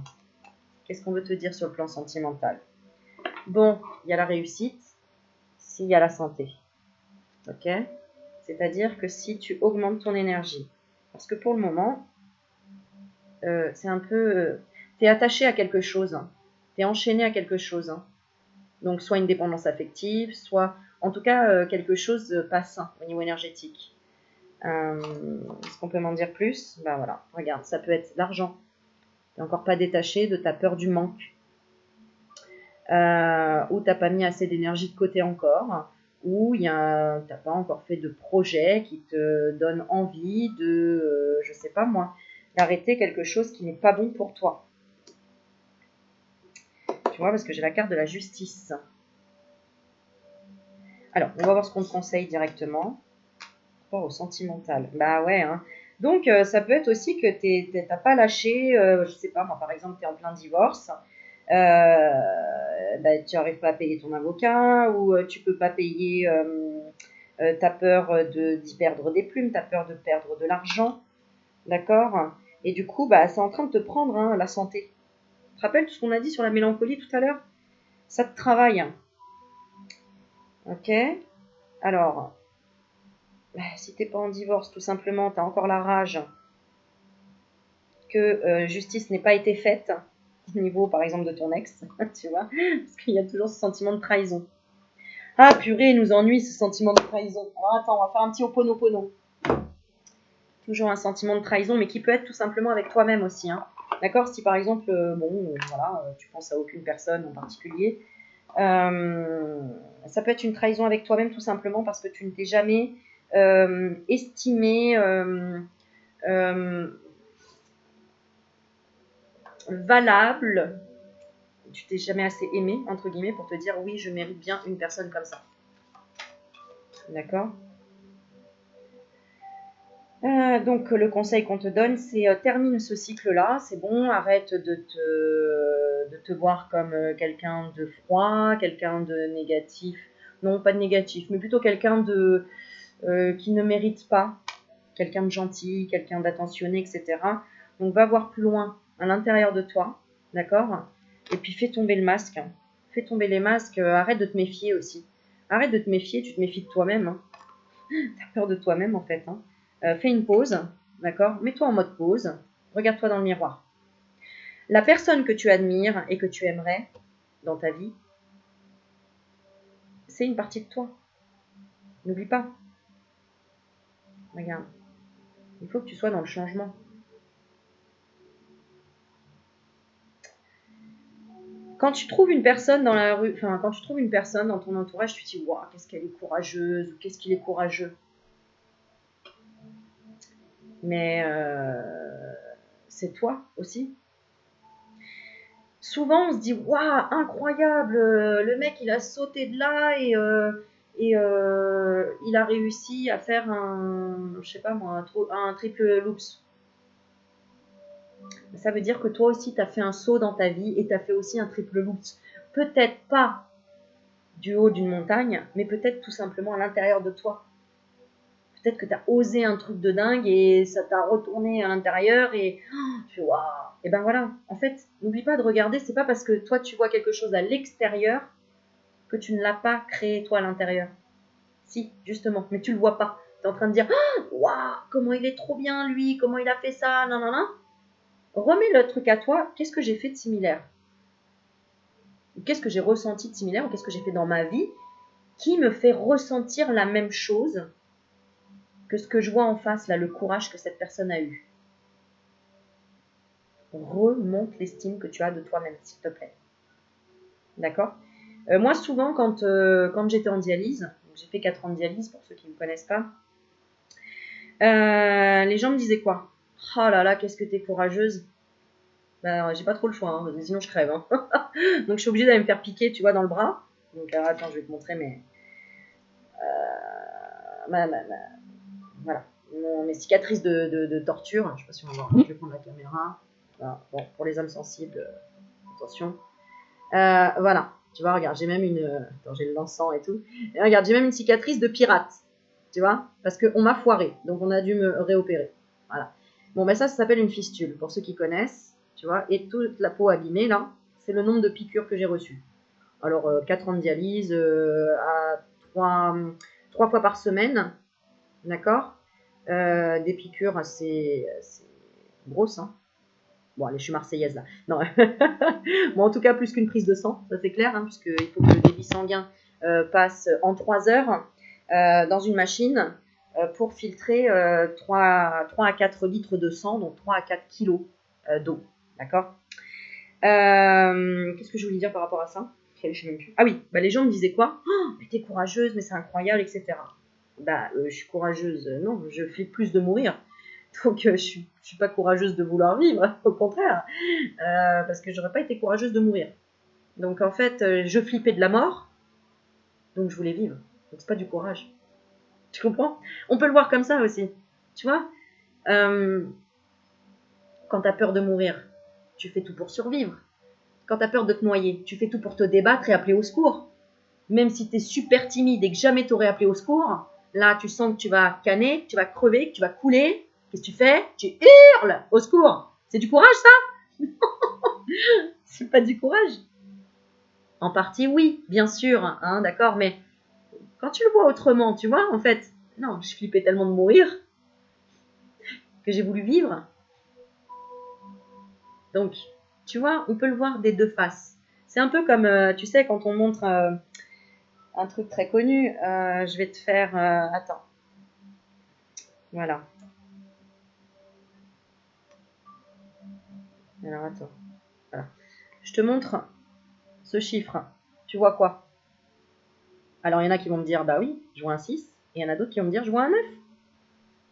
Qu'est-ce qu'on veut te dire sur le plan sentimental? Bon, il y a la réussite, s'il y a la santé. Ok? C'est-à-dire que si tu augmentes ton énergie. Parce que pour le moment, c'est un peu... tu es attaché à quelque chose. Tu es enchaîné à quelque chose. Donc, soit une dépendance affective, soit... En tout cas, quelque chose pas sain au niveau énergétique. Est-ce qu'on peut m'en dire plus? Ben voilà, regarde, ça peut être l'argent. Tu n'es encore pas détaché de ta peur du manque. Ou tu n'as pas mis assez d'énergie de côté encore. Ou tu n'as pas encore fait de projet qui te donne envie de, je sais pas moi, d'arrêter quelque chose qui n'est pas bon pour toi. Tu vois, parce que j'ai la carte de la justice. Alors, on va voir ce qu'on te conseille directement. Rapport au sentimental. Bah ouais, hein. Donc, ça peut être aussi que tu n'as pas lâché, je sais pas, moi par exemple, tu es en plein divorce, bah, tu n'arrives pas à payer ton avocat, ou tu peux pas payer, tu as peur d'y perdre des plumes, tu as peur de perdre de l'argent, d'accord? Et du coup, bah, c'est en train de te prendre la santé. Tu te rappelles tout ce qu'on a dit sur la mélancolie tout à l'heure? Ça te travaille. Ok. Alors, si t'es pas en divorce, tout simplement, tu as encore la rage que justice n'ait pas été faite au niveau, par exemple, de ton ex, tu vois, parce qu'il y a toujours ce sentiment de trahison. Ah purée, il nous ennuie ce sentiment de trahison. Alors, attends, on va faire un petit oponopono. Toujours un sentiment de trahison, mais qui peut être tout simplement avec toi-même aussi. Hein. D'accord? Si par exemple, tu penses à aucune personne en particulier, ça peut être une trahison avec toi-même tout simplement parce que tu ne t'es jamais estimé valable, tu t'es jamais assez aimé, entre guillemets, pour te dire oui, je mérite bien une personne comme ça. D'accord? Donc le conseil qu'on te donne, c'est termine ce cycle-là, c'est bon, arrête de te voir comme quelqu'un de froid, quelqu'un de négatif. Non, pas de négatif, mais plutôt quelqu'un de qui ne mérite pas, quelqu'un de gentil, quelqu'un d'attentionné, etc. Donc va voir plus loin à l'intérieur de toi, d'accord? Et puis fais tomber le masque. Fais tomber les masques, arrête de te méfier aussi. Arrête de te méfier, tu te méfies de toi-même. Hein. T'as peur de toi-même en fait. Hein. Fais une pause, d'accord? Mets-toi en mode pause, regarde-toi dans le miroir. La personne que tu admires et que tu aimerais dans ta vie, c'est une partie de toi. N'oublie pas. Regarde, il faut que tu sois dans le changement. Quand tu trouves une personne dans la rue, enfin, quand tu trouves une personne dans ton entourage, tu te dis, waouh, qu'est-ce qu'elle est courageuse, ou qu'est-ce qu'il est courageux. Mais c'est toi aussi. Souvent, on se dit, waouh, incroyable, le mec, il a sauté de là et il a réussi à faire je sais pas moi, un triple loops. Ça veut dire que toi aussi, tu as fait un saut dans ta vie et tu as fait aussi un triple loops. Peut-être pas du haut d'une montagne, mais peut-être tout simplement à l'intérieur de toi. Peut-être que tu as osé un truc de dingue et ça t'a retourné à l'intérieur et tu vois, waouh. Et ben voilà, en fait, n'oublie pas de regarder, c'est pas parce que toi tu vois quelque chose à l'extérieur que tu ne l'as pas créé toi à l'intérieur. Si, justement, mais tu le vois pas. Tu es en train de dire, waouh, comment il est trop bien lui, comment il a fait ça, non, non, non. Remets le truc à toi, qu'est-ce que j'ai fait de similaire? Qu'est-ce que j'ai ressenti de similaire ou qu'est-ce que j'ai fait dans ma vie qui me fait ressentir la même chose que ce que je vois en face, là, le courage que cette personne a eu. Remonte l'estime que tu as de toi-même, s'il te plaît. D'accord? Moi, souvent, quand j'étais en dialyse, j'ai fait 4 ans de dialyse pour ceux qui ne me connaissent pas, les gens me disaient quoi? Oh là là, qu'est-ce que t'es courageuse. Ben, j'ai pas trop le choix, hein, sinon je crève. Hein. Donc je suis obligée d'aller me faire piquer, tu vois, dans le bras. Donc attends, je vais te montrer voilà, mes cicatrices de torture. Je sais pas si on va voir, je vais prendre la caméra. Voilà. Bon, pour les âmes sensibles, attention. Voilà, tu vois, regarde, j'ai même attends, j'ai le l'encens et tout. Et regarde, j'ai même une cicatrice de pirate, tu vois, parce qu'on m'a foiré, donc on a dû me réopérer. Voilà. Bon, ben ça s'appelle une fistule, pour ceux qui connaissent, tu vois, et toute la peau abîmée, là, c'est le nombre de piqûres que j'ai reçues. Alors, 4 ans de dialyse à 3 fois par semaine, d'accord? Des piqûres assez grosses, hein. Bon, allez, je suis marseillaise là. Non. Bon, en tout cas, plus qu'une prise de sang, ça c'est clair, hein, puisqu'il faut que le débit sanguin passe en 3 heures dans une machine pour filtrer 3 à 4 litres de sang, donc 3 à 4 kilos d'eau. D'accord? Qu'est-ce que je voulais dire par rapport à ça? Je sais même plus. Ah oui, bah, les gens me disaient quoi? Oh, mais t'es courageuse, mais c'est incroyable, etc. Bah, je suis courageuse, non, je flippe plus de mourir. Donc, je suis pas courageuse de vouloir vivre, au contraire, parce que j'aurais pas été courageuse de mourir. Donc, en fait, je flippais de la mort, donc je voulais vivre. Donc, c'est pas du courage. Tu comprends? On peut le voir comme ça aussi. Tu vois? Quand t'as peur de mourir, tu fais tout pour survivre. Quand t'as peur de te noyer, tu fais tout pour te débattre et appeler au secours. Même si t'es super timide et que jamais t'aurais appelé au secours, là, tu sens que tu vas canner, que tu vas crever, que tu vas couler. Qu'est-ce que tu fais? Tu hurles au secours. C'est du courage, ça? C'est pas du courage. En partie, oui, bien sûr, hein, d'accord, mais quand tu le vois autrement, tu vois, en fait, non, je flippais tellement de mourir que j'ai voulu vivre. Donc, tu vois, on peut le voir des deux faces. C'est un peu comme, tu sais, quand on montre un truc très connu, je vais te faire... attends. Voilà. Alors, attends. Voilà. Je te montre ce chiffre. Tu vois quoi? Alors, il y en a qui vont me dire, bah oui, je vois un 6. Et il y en a d'autres qui vont me dire, je vois un 9.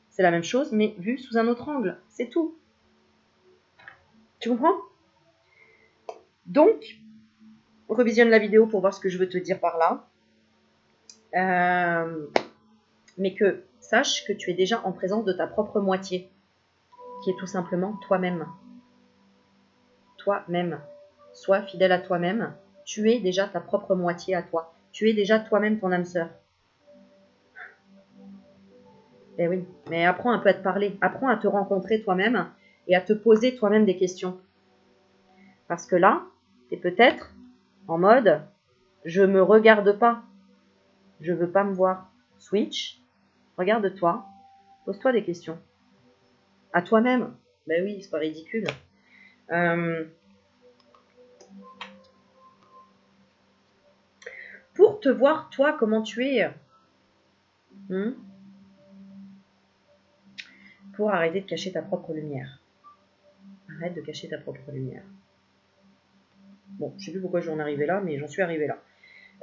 C'est la même chose, mais vu sous un autre angle. C'est tout. Tu comprends? Donc, revisionne la vidéo pour voir ce que je veux te dire par là. Mais que sache que tu es déjà en présence de ta propre moitié, qui est tout simplement toi-même. Toi-même. Sois fidèle à toi-même. Tu es déjà ta propre moitié à toi. Tu es déjà toi-même ton âme sœur. Eh oui, mais apprends un peu à te parler. Apprends à te rencontrer toi-même et à te poser toi-même des questions. Parce que là, tu es peut-être en mode « je me regarde pas, je veux pas me voir ». Switch, regarde-toi, pose-toi des questions. À toi-même. Ben oui, c'est pas ridicule. Pour te voir, toi, comment tu es. Pour arrêter de cacher ta propre lumière. Arrête de cacher ta propre lumière. Bon, je sais plus pourquoi j'en arrivé là, mais j'en suis arrivée là.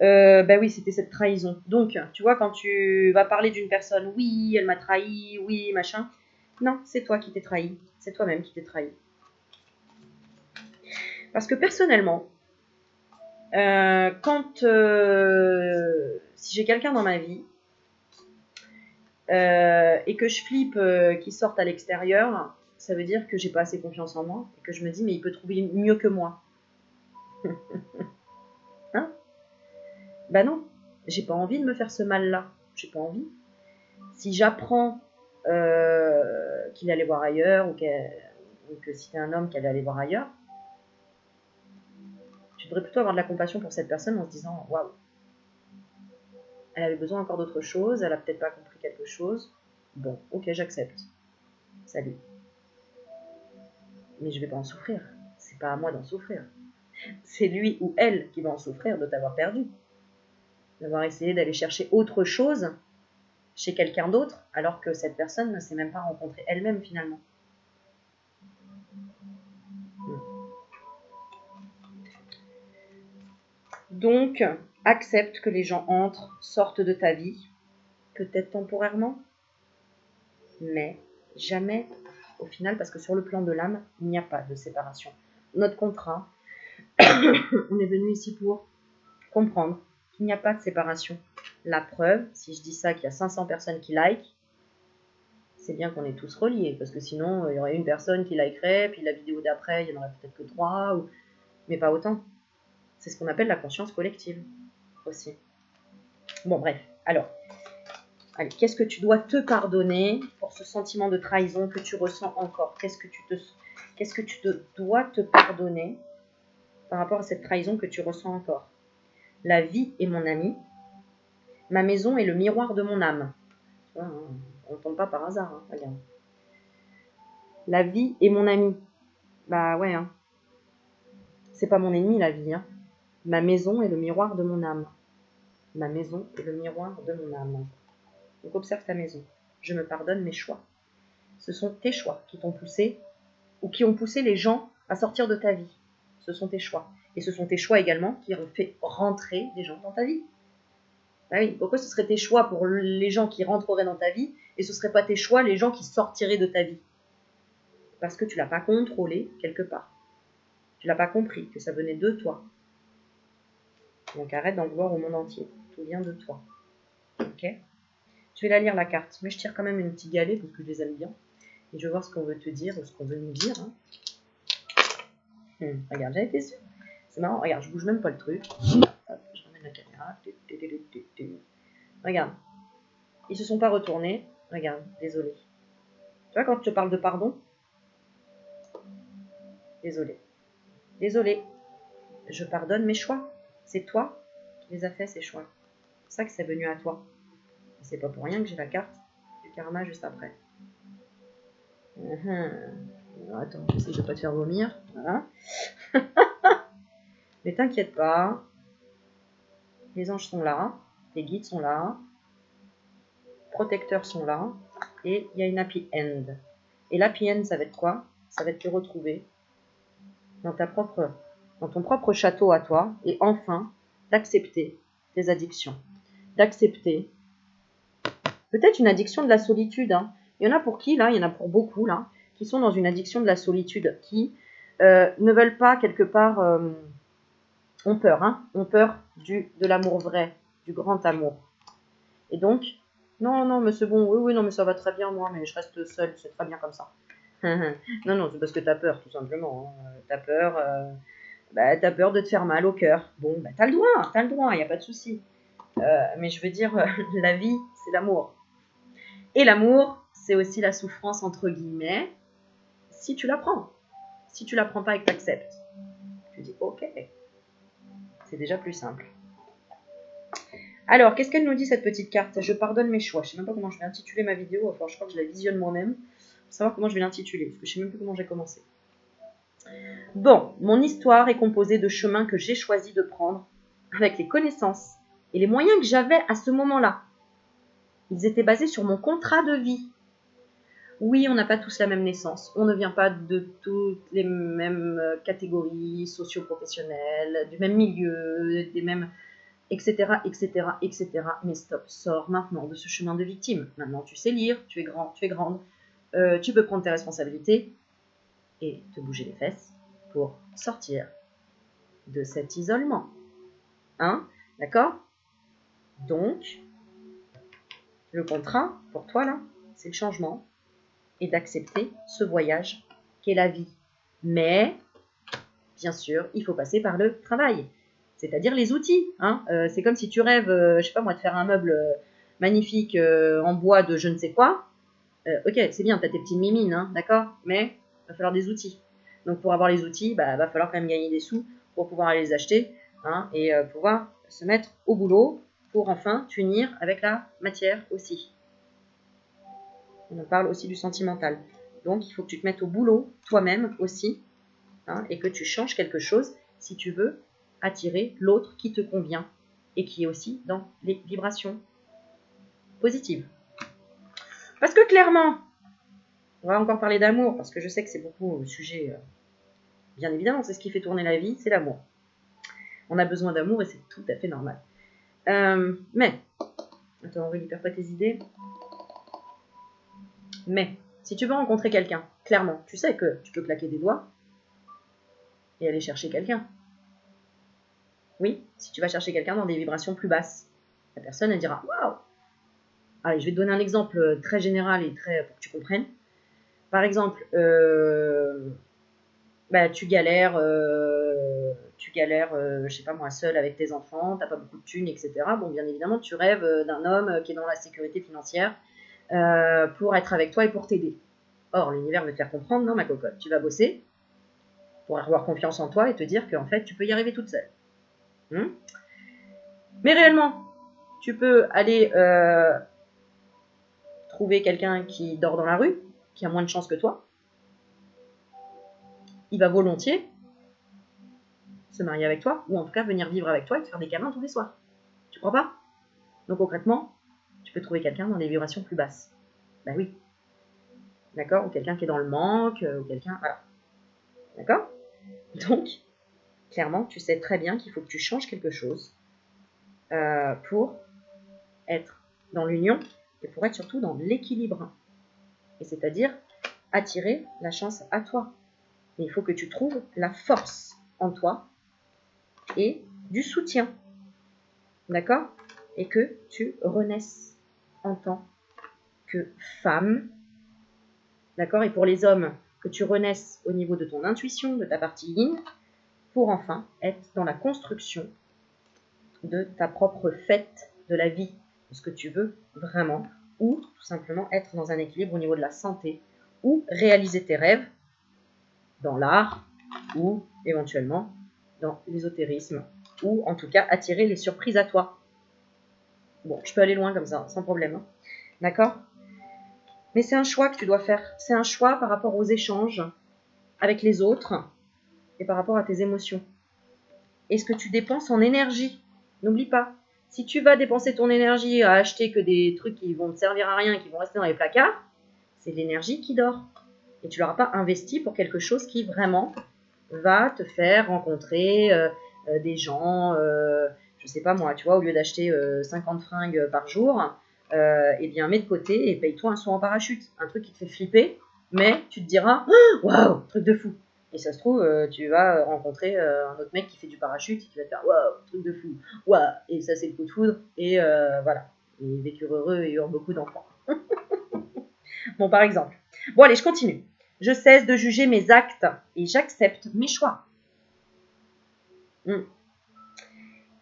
Ben oui, c'était cette trahison. Donc, tu vois, quand tu vas parler d'une personne, oui, elle m'a trahi, oui, machin. Non, c'est toi qui t'es trahi. C'est toi-même qui t'es trahi. Parce que personnellement, si j'ai quelqu'un dans ma vie et que je flippe qu'il sorte à l'extérieur, ça veut dire que j'ai pas assez confiance en moi et que je me dis mais il peut trouver mieux que moi. Hein? Ben non, j'ai pas envie de me faire ce mal-là. J'ai pas envie. Si j'apprends qu'il allait voir ailleurs ou que si t'es un homme qu'elle allait voir ailleurs, tu devrais plutôt avoir de la compassion pour cette personne en se disant waouh, elle avait besoin encore d'autre chose, elle a peut-être pas compris quelque chose. Bon, ok, j'accepte. Salut. Mais je vais pas en souffrir. C'est pas à moi d'en souffrir. C'est lui ou elle qui va en souffrir de t'avoir perdu. D'avoir essayé d'aller chercher autre chose chez quelqu'un d'autre, alors que cette personne ne s'est même pas rencontrée elle-même finalement. Donc, accepte que les gens entrent, sortent de ta vie, peut-être temporairement, mais jamais au final, parce que sur le plan de l'âme, il n'y a pas de séparation. Notre contrat, on est venu ici pour comprendre qu'il n'y a pas de séparation. La preuve, si je dis ça, qu'il y a 500 personnes qui likent, c'est bien qu'on est tous reliés, parce que sinon, il y aurait une personne qui likerait, puis la vidéo d'après, il n'y en aurait peut-être que 3, mais pas autant. C'est ce qu'on appelle la conscience collective, aussi. Bon, bref. Alors, allez, qu'est-ce que tu dois te pardonner pour ce sentiment de trahison que tu ressens encore? Qu'est-ce que tu dois te pardonner par rapport à cette trahison que tu ressens encore? La vie est mon ami. Ma maison est le miroir de mon âme. On ne tombe pas par hasard, hein, regarde. La vie est mon ami. Bah ouais, hein. C'est pas mon ennemi, la vie, hein. Ma maison est le miroir de mon âme. Ma maison est le miroir de mon âme. Donc observe ta maison. Je me pardonne mes choix. Ce sont tes choix qui t'ont poussé ou qui ont poussé les gens à sortir de ta vie. Ce sont tes choix. Et ce sont tes choix également qui ont fait rentrer des gens dans ta vie. Ah oui, pourquoi ce serait tes choix pour les gens qui rentreraient dans ta vie et ce ne serait pas tes choix les gens qui sortiraient de ta vie? Parce que tu ne l'as pas contrôlé quelque part. Tu ne l'as pas compris, que ça venait de toi. Donc arrête d'en vouloir au monde entier. Tout vient de toi. Ok? Je vais la lire la carte, mais je tire quand même une petite galette parce que je les aime bien. Et je vais voir ce qu'on veut te dire ou ce qu'on veut nous dire. Hein. Regarde, j'avais été sûre. C'est marrant, regarde, je bouge même pas le truc. Hop, je ramène la caméra. Regarde. Ils se sont pas retournés. Regarde, désolé. Tu vois, quand je te parle de pardon, désolé. Désolé. je pardonne mes choix. C'est toi qui les as fait, ces choix. C'est ça que c'est venu à toi. Et c'est pas pour rien que j'ai la carte du karma juste après. Attends, j'essaie de pas te faire vomir. Voilà. Mais t'inquiète pas. Les anges sont là. Les guides sont là. Protecteurs sont là. Et il y a une happy end. Et l'happy end, ça va être quoi? Ça va être te retrouver dans ton propre château à toi. Et enfin, d'accepter tes addictions. D'accepter peut-être une addiction de la solitude. Hein. Il y en a pour qui, là? Il y en a pour beaucoup, là, qui sont dans une addiction de la solitude, qui ne veulent pas, quelque part, ont peur, hein, ont peur de l'amour vrai, du grand amour. Et donc, non, mais c'est bon, oui, non, mais ça va très bien, moi, mais je reste seule, c'est très bien comme ça. Non, c'est parce que t'as peur, tout simplement. Hein. T'as peur de te faire mal au cœur. Bon, t'as le droit, il n'y a pas de souci. Mais je veux dire, la vie, c'est l'amour. Et l'amour, c'est aussi la souffrance, entre guillemets, si tu la prends. Si tu la prends pas et que tu acceptes, tu dis ok, c'est déjà plus simple. Alors, qu'est-ce qu'elle nous dit, cette petite carte? Je pardonne mes choix. Je ne sais même pas comment je vais intituler ma vidéo. Enfin, je crois que je la visionne moi-même pour savoir comment je vais l'intituler, parce que je ne sais même plus comment j'ai commencé. Bon, mon histoire est composée de chemins que j'ai choisi de prendre avec les connaissances et les moyens que j'avais à ce moment-là. Ils étaient basés sur mon contrat de vie. Oui, on n'a pas tous la même naissance. On ne vient pas de toutes les mêmes catégories socio-professionnelles, du même milieu, des mêmes... etc., etc. Mais stop, sors maintenant de ce chemin de victime. Maintenant, tu sais lire, tu es grand, tu es grande. Tu peux prendre tes responsabilités et te bouger les fesses pour sortir de cet isolement. Hein? D'accord? Donc, le contrat, pour toi, là, c'est le changement et d'accepter ce voyage qu'est la vie. Mais, bien sûr, il faut passer par le travail, c'est-à-dire les outils. Hein. C'est comme si tu rêves, je sais pas moi, de faire un meuble magnifique en bois de je ne sais quoi. Ok, c'est bien, tu as tes petites mimines, hein, d'accord, mais il va falloir des outils. Donc pour avoir les outils, va falloir quand même gagner des sous pour pouvoir aller les acheter hein, et pouvoir se mettre au boulot pour enfin t'unir avec la matière aussi. On parle aussi du sentimental. Donc, il faut que tu te mettes au boulot toi-même aussi hein, et que tu changes quelque chose si tu veux attirer l'autre qui te convient et qui est aussi dans les vibrations positives. Parce que clairement, on va encore parler d'amour parce que je sais que c'est beaucoup le sujet, bien évidemment, c'est ce qui fait tourner la vie, c'est l'amour. On a besoin d'amour et c'est tout à fait normal. Mais, attends, on récupère pas tes idées. Mais, si tu veux rencontrer quelqu'un, clairement, tu sais que tu peux claquer des doigts et aller chercher quelqu'un. Oui, si tu vas chercher quelqu'un dans des vibrations plus basses, la personne, elle dira « Waouh !» Allez, je vais te donner un exemple très général et très pour que tu comprennes. Par exemple, tu galères, je sais pas moi, seule avec tes enfants, t'as pas beaucoup de thunes, etc. Bon, bien évidemment, tu rêves d'un homme qui est dans la sécurité financière pour être avec toi et pour t'aider. Or, l'univers veut te faire comprendre, non, ma cocotte, tu vas bosser pour avoir confiance en toi et te dire qu'en fait, tu peux y arriver toute seule. Mais réellement, tu peux aller trouver quelqu'un qui dort dans la rue, qui a moins de chance que toi. Il va volontiers se marier avec toi, ou en tout cas venir vivre avec toi et te faire des câlins tous les soirs. Tu crois pas? Donc concrètement, tu peux trouver quelqu'un dans des vibrations plus basses. Ben oui. D'accord? Ou quelqu'un qui est dans le manque, ou quelqu'un... Voilà. D'accord? Donc, clairement, tu sais très bien qu'il faut que tu changes quelque chose pour être dans l'union et pour être surtout dans l'équilibre. Et c'est-à-dire attirer la chance à toi. Mais il faut que tu trouves la force en toi et du soutien. D'accord? Et que tu renaisses en tant que femme. D'accord? Et pour les hommes, que tu renaisses au niveau de ton intuition, de ta partie yin, pour enfin être dans la construction de ta propre fête de la vie, de ce que tu veux vraiment, ou tout simplement être dans un équilibre au niveau de la santé, ou réaliser tes rêves dans l'art, ou éventuellement dans l'ésotérisme, ou en tout cas attirer les surprises à toi. Bon, je peux aller loin comme ça, sans problème. Hein. D'accord? Mais c'est un choix que tu dois faire. C'est un choix par rapport aux échanges avec les autres et par rapport à tes émotions. Et ce que tu dépenses en énergie. N'oublie pas, si tu vas dépenser ton énergie à acheter que des trucs qui vont te servir à rien, qui vont rester dans les placards, c'est de l'énergie qui dort. Et tu ne l'auras pas investi pour quelque chose qui vraiment va te faire rencontrer des gens, je sais pas moi, tu vois, au lieu d'acheter 50 fringues par jour, eh bien mets de côté et paye-toi un saut en parachute. Un truc qui te fait flipper, mais tu te diras, waouh, truc de fou. Et ça se trouve, tu vas rencontrer un autre mec qui fait du parachute et qui va te faire waouh, truc de fou, waouh, et ça c'est le coup de foudre, et voilà. Ils vécurent heureux et eurent beaucoup d'enfants. Bon, par exemple. Bon, allez, je continue. Je cesse de juger mes actes et j'accepte mes choix.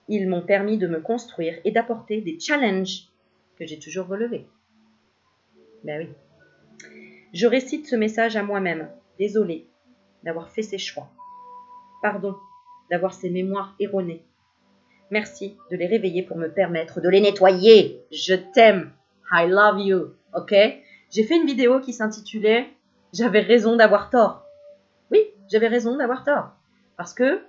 Ils m'ont permis de me construire et d'apporter des challenges que j'ai toujours relevés. Ben oui. Je récite ce message à moi-même. Désolée d'avoir fait ces choix. Pardon d'avoir ces mémoires erronées. Merci de les réveiller pour me permettre de les nettoyer. Je t'aime. I love you. Ok? J'ai fait une vidéo qui s'intitulait « J'avais raison d'avoir tort ». Oui, j'avais raison d'avoir tort. Parce que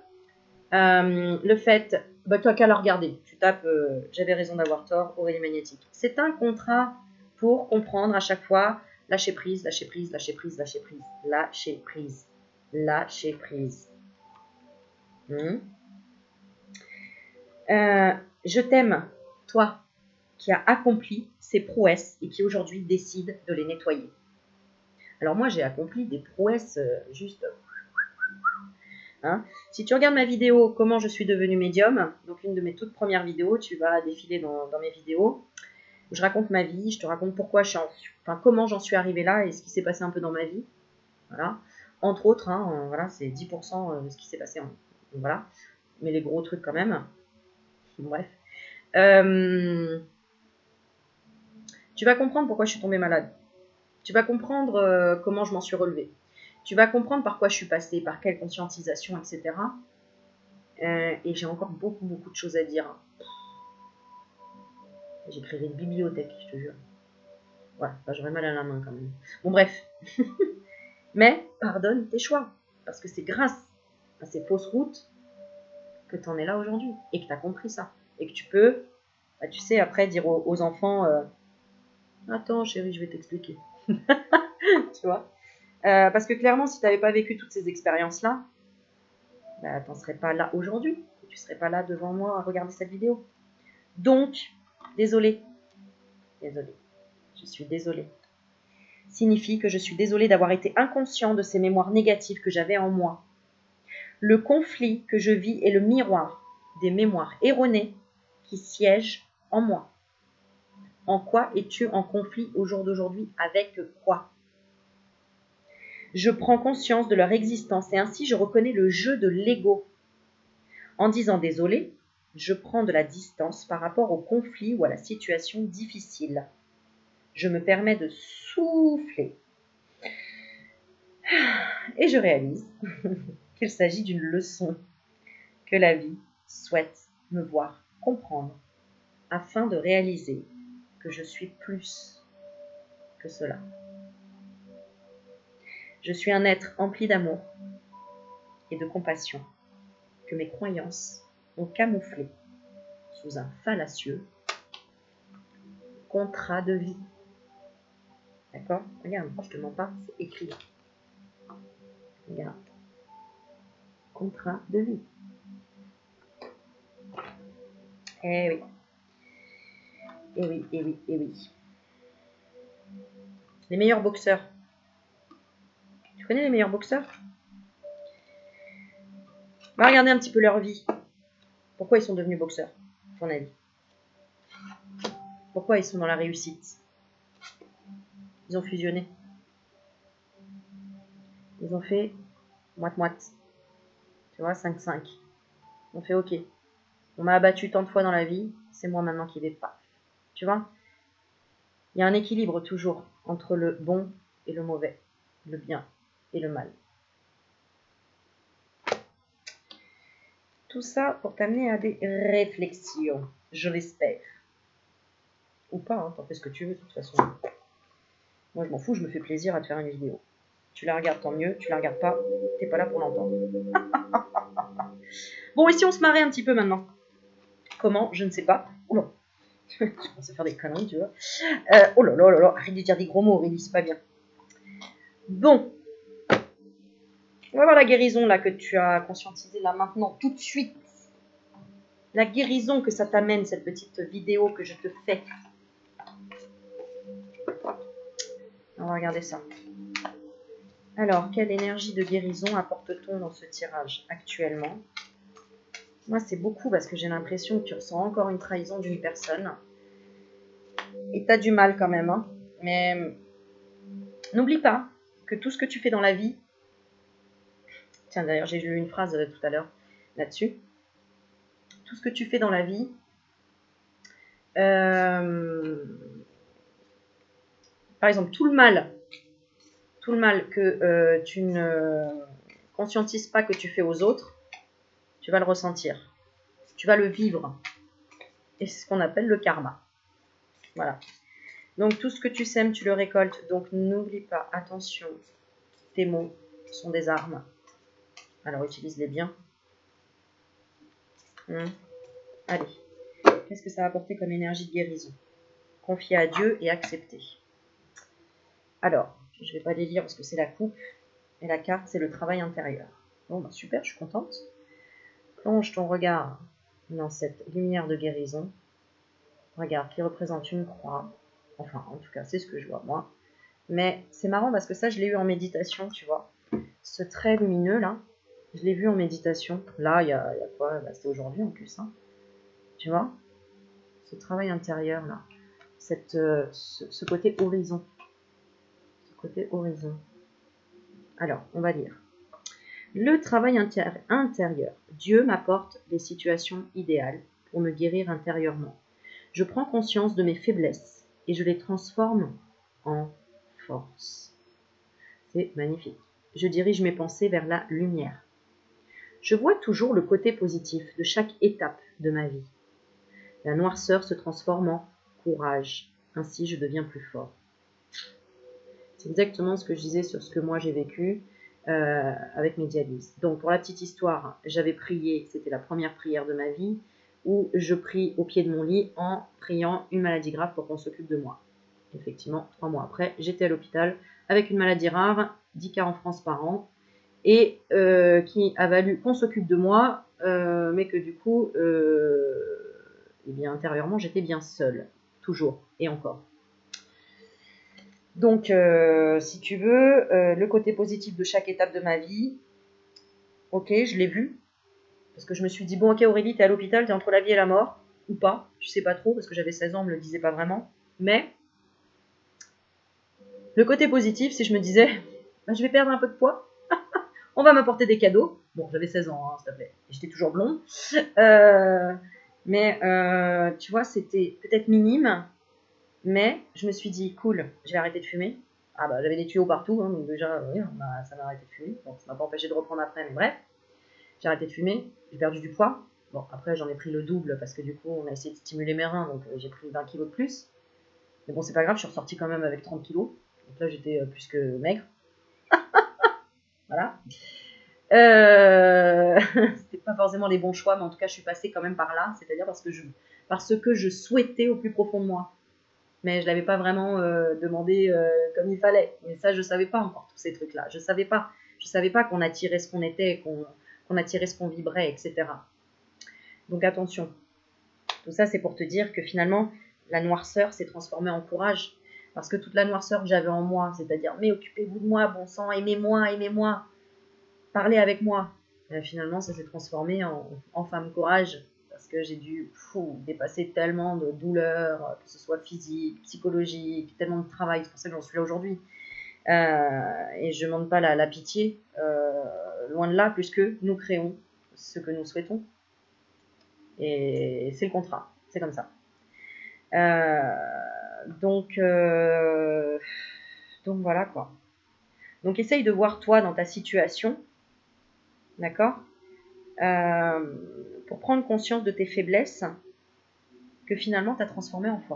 le fait, bah, tu n'as qu'à la regarder. Tu tapes j'avais raison d'avoir tort, Aurélie Magnétique. C'est un contrat pour comprendre à chaque fois lâcher prise, lâcher prise, lâcher prise, lâcher prise, lâcher prise, lâcher prise. Je t'aime, toi, qui as accompli ces prouesses et qui aujourd'hui décide de les nettoyer. Alors moi, j'ai accompli des prouesses juste... Hein. Si tu regardes ma vidéo « Comment je suis devenue médium », donc une de mes toutes premières vidéos, tu vas défiler dans mes vidéos, où je raconte ma vie, je te raconte pourquoi comment j'en suis arrivée là et ce qui s'est passé un peu dans ma vie. Voilà. Entre autres, hein, voilà, c'est 10% de ce qui s'est passé. Voilà. Mais les gros trucs quand même. Bref. Tu vas comprendre pourquoi je suis tombée malade. Tu vas comprendre comment je m'en suis relevée. Tu vas comprendre par quoi je suis passée, par quelle conscientisation, etc. Et j'ai encore beaucoup de choses à dire. J'écrirai une bibliothèque, je te jure. Voilà, bah, j'aurais mal à la main quand même. Bon, bref. Mais pardonne tes choix. Parce que c'est grâce à ces fausses routes que tu en es là aujourd'hui. Et que tu as compris ça. Et que tu peux, bah, tu sais, après dire aux enfants attends, chérie, je vais t'expliquer. Tu vois parce que clairement, si tu n'avais pas vécu toutes ces expériences-là, bah, tu n'en serais pas là aujourd'hui. Tu ne serais pas là devant moi à regarder cette vidéo. Donc, désolée. Désolée. Je suis désolée. Signifie que je suis désolée d'avoir été inconscient de ces mémoires négatives que j'avais en moi. Le conflit que je vis est le miroir des mémoires erronées qui siègent en moi. En quoi es-tu en conflit au jour d'aujourd'hui? Avec quoi? Je prends conscience de leur existence et ainsi je reconnais le jeu de l'ego. En disant désolé, je prends de la distance par rapport au conflit ou à la situation difficile. Je me permets de souffler. Et je réalise qu'il s'agit d'une leçon que la vie souhaite me voir comprendre afin de réaliser que je suis plus que cela. Je suis un être empli d'amour et de compassion que mes croyances ont camouflé sous un fallacieux contrat de vie. D'accord? Regarde, je te mens pas, c'est écrit. Regarde. Contrat de vie. Eh oui. Eh oui, eh oui, eh oui. Les meilleurs boxeurs. Tu connais les meilleurs boxeurs? Va regarder un petit peu leur vie. Pourquoi ils sont devenus boxeurs, à ton avis? Pourquoi ils sont dans la réussite? Ils ont fusionné. Ils ont fait moite-moite. Tu vois, 5-5. Ils ont fait OK. On m'a abattu tant de fois dans la vie, c'est moi maintenant qui vais pas. Tu vois? Il y a un équilibre toujours entre le bon et le mauvais, le bien et le mal. Tout ça pour t'amener à des réflexions, je l'espère. Ou pas, hein, t'en fais ce que tu veux de toute façon. Moi je m'en fous, je me fais plaisir à te faire une vidéo. Tu la regardes, tant mieux. Tu la regardes pas, t'es pas là pour l'entendre. Bon, et si on se marrait un petit peu maintenant? Comment? Je ne sais pas. Oula, je commence à faire des conneries, tu vois. Oh là là là là, arrête de dire des gros mots, Aurélie, c'est pas bien. Bon, on va voir la guérison là que tu as conscientisée là maintenant, tout de suite. La guérison que ça t'amène, cette petite vidéo que je te fais. On va regarder ça. Alors, quelle énergie de guérison apporte-t-on dans ce tirage actuellement? Moi, c'est beaucoup parce que j'ai l'impression que tu ressens encore une trahison d'une personne. Et tu as du mal quand même. Hein. Mais n'oublie pas que tout ce que tu fais dans la vie... Tiens, d'ailleurs, j'ai lu une phrase tout à l'heure là-dessus. Tout ce que tu fais dans la vie... par exemple, tout le mal que tu ne conscientises pas que tu fais aux autres, tu vas le ressentir. Tu vas le vivre. Et c'est ce qu'on appelle le karma. Voilà. Donc, tout ce que tu sèmes, tu le récoltes. Donc, n'oublie pas, attention, tes mots sont des armes. Alors, utilise-les bien. Allez. Qu'est-ce que ça va apporter comme énergie de guérison? Confier à Dieu et accepter. Alors, je ne vais pas les lire parce que c'est la coupe. Et la carte, c'est le travail intérieur. Bon, bah super, je suis contente. Plonge ton regard dans cette lumière de guérison. Regarde, qui représente une croix. Enfin, en tout cas, c'est ce que je vois, moi. Mais c'est marrant parce que ça, je l'ai eu en méditation, tu vois. Ce trait lumineux, là, je l'ai vu en méditation. Là, il y a quoi? Bah, c'était aujourd'hui, en plus. Hein. Tu vois? Ce travail intérieur, là. Ce côté horizon. Ce côté horizon. Alors, on va lire. Le travail intérieur. Dieu m'apporte des situations idéales pour me guérir intérieurement. Je prends conscience de mes faiblesses et je les transforme en force. C'est magnifique. Je dirige mes pensées vers la lumière. Je vois toujours le côté positif de chaque étape de ma vie. La noirceur se transforme en courage. Ainsi, je deviens plus fort. C'est exactement ce que je disais sur ce que moi j'ai vécu avec mes dialyses. Donc, pour la petite histoire, j'avais prié, c'était la première prière de ma vie, où je prie au pied de mon lit en priant une maladie grave pour qu'on s'occupe de moi. Effectivement, 3 mois après, j'étais à l'hôpital avec une maladie rare, 10 cas en France par an, et qui a valu qu'on s'occupe de moi, mais que du coup, eh bien, intérieurement, j'étais bien seule, toujours et encore. Donc, si tu veux, le côté positif de chaque étape de ma vie, ok, je l'ai vu, parce que je me suis dit, bon, ok, Aurélie, t'es à l'hôpital, t'es entre la vie et la mort, ou pas, je sais pas trop, parce que j'avais 16 ans, on me le disait pas vraiment, mais le côté positif, si je me disais, bah, je vais perdre un peu de poids, on va m'apporter des cadeaux, bon, j'avais 16 ans, hein, s'il te plaît, et j'étais toujours blonde, mais tu vois, c'était peut-être minime, mais je me suis dit, cool, je vais arrêter de fumer. Ah bah j'avais des tuyaux partout, hein, donc déjà, oui, ça m'a arrêté de fumer. Bon, ça m'a pas empêché de reprendre après, mais bref. J'ai arrêté de fumer, j'ai perdu du poids. Bon, après j'en ai pris le double parce que du coup on a essayé de stimuler mes reins, donc j'ai pris 20 kilos de plus. Mais bon, c'est pas grave, je suis ressortie quand même avec 30 kilos. Donc là j'étais plus que maigre. Voilà. C'était pas forcément les bons choix, mais en tout cas je suis passée quand même par là, c'est-à-dire parce que je souhaitais au plus profond de moi. Mais je l'avais pas vraiment demandé comme il fallait. Mais ça, je savais pas encore tous ces trucs-là. Je savais pas qu'on attirait ce qu'on était, qu'on attirait ce qu'on vibrait, etc. Donc attention. Tout ça, c'est pour te dire que finalement, la noirceur s'est transformée en courage. Parce que toute la noirceur que j'avais en moi, c'est-à-dire, mais occupez-vous de moi, bon sang, aimez-moi, parlez avec moi. Finalement, ça s'est transformé en femme courage. Parce que j'ai dû dépasser tellement de douleurs, que ce soit physique, psychologique, tellement de travail. C'est pour ça que j'en suis là aujourd'hui. Et je ne demande pas la pitié, loin de là, puisque nous créons ce que nous souhaitons. Et c'est le contrat, c'est comme ça. Donc voilà quoi. Donc essaye de voir toi dans ta situation, d'accord, pour prendre conscience de tes faiblesses que finalement tu as transformées en force.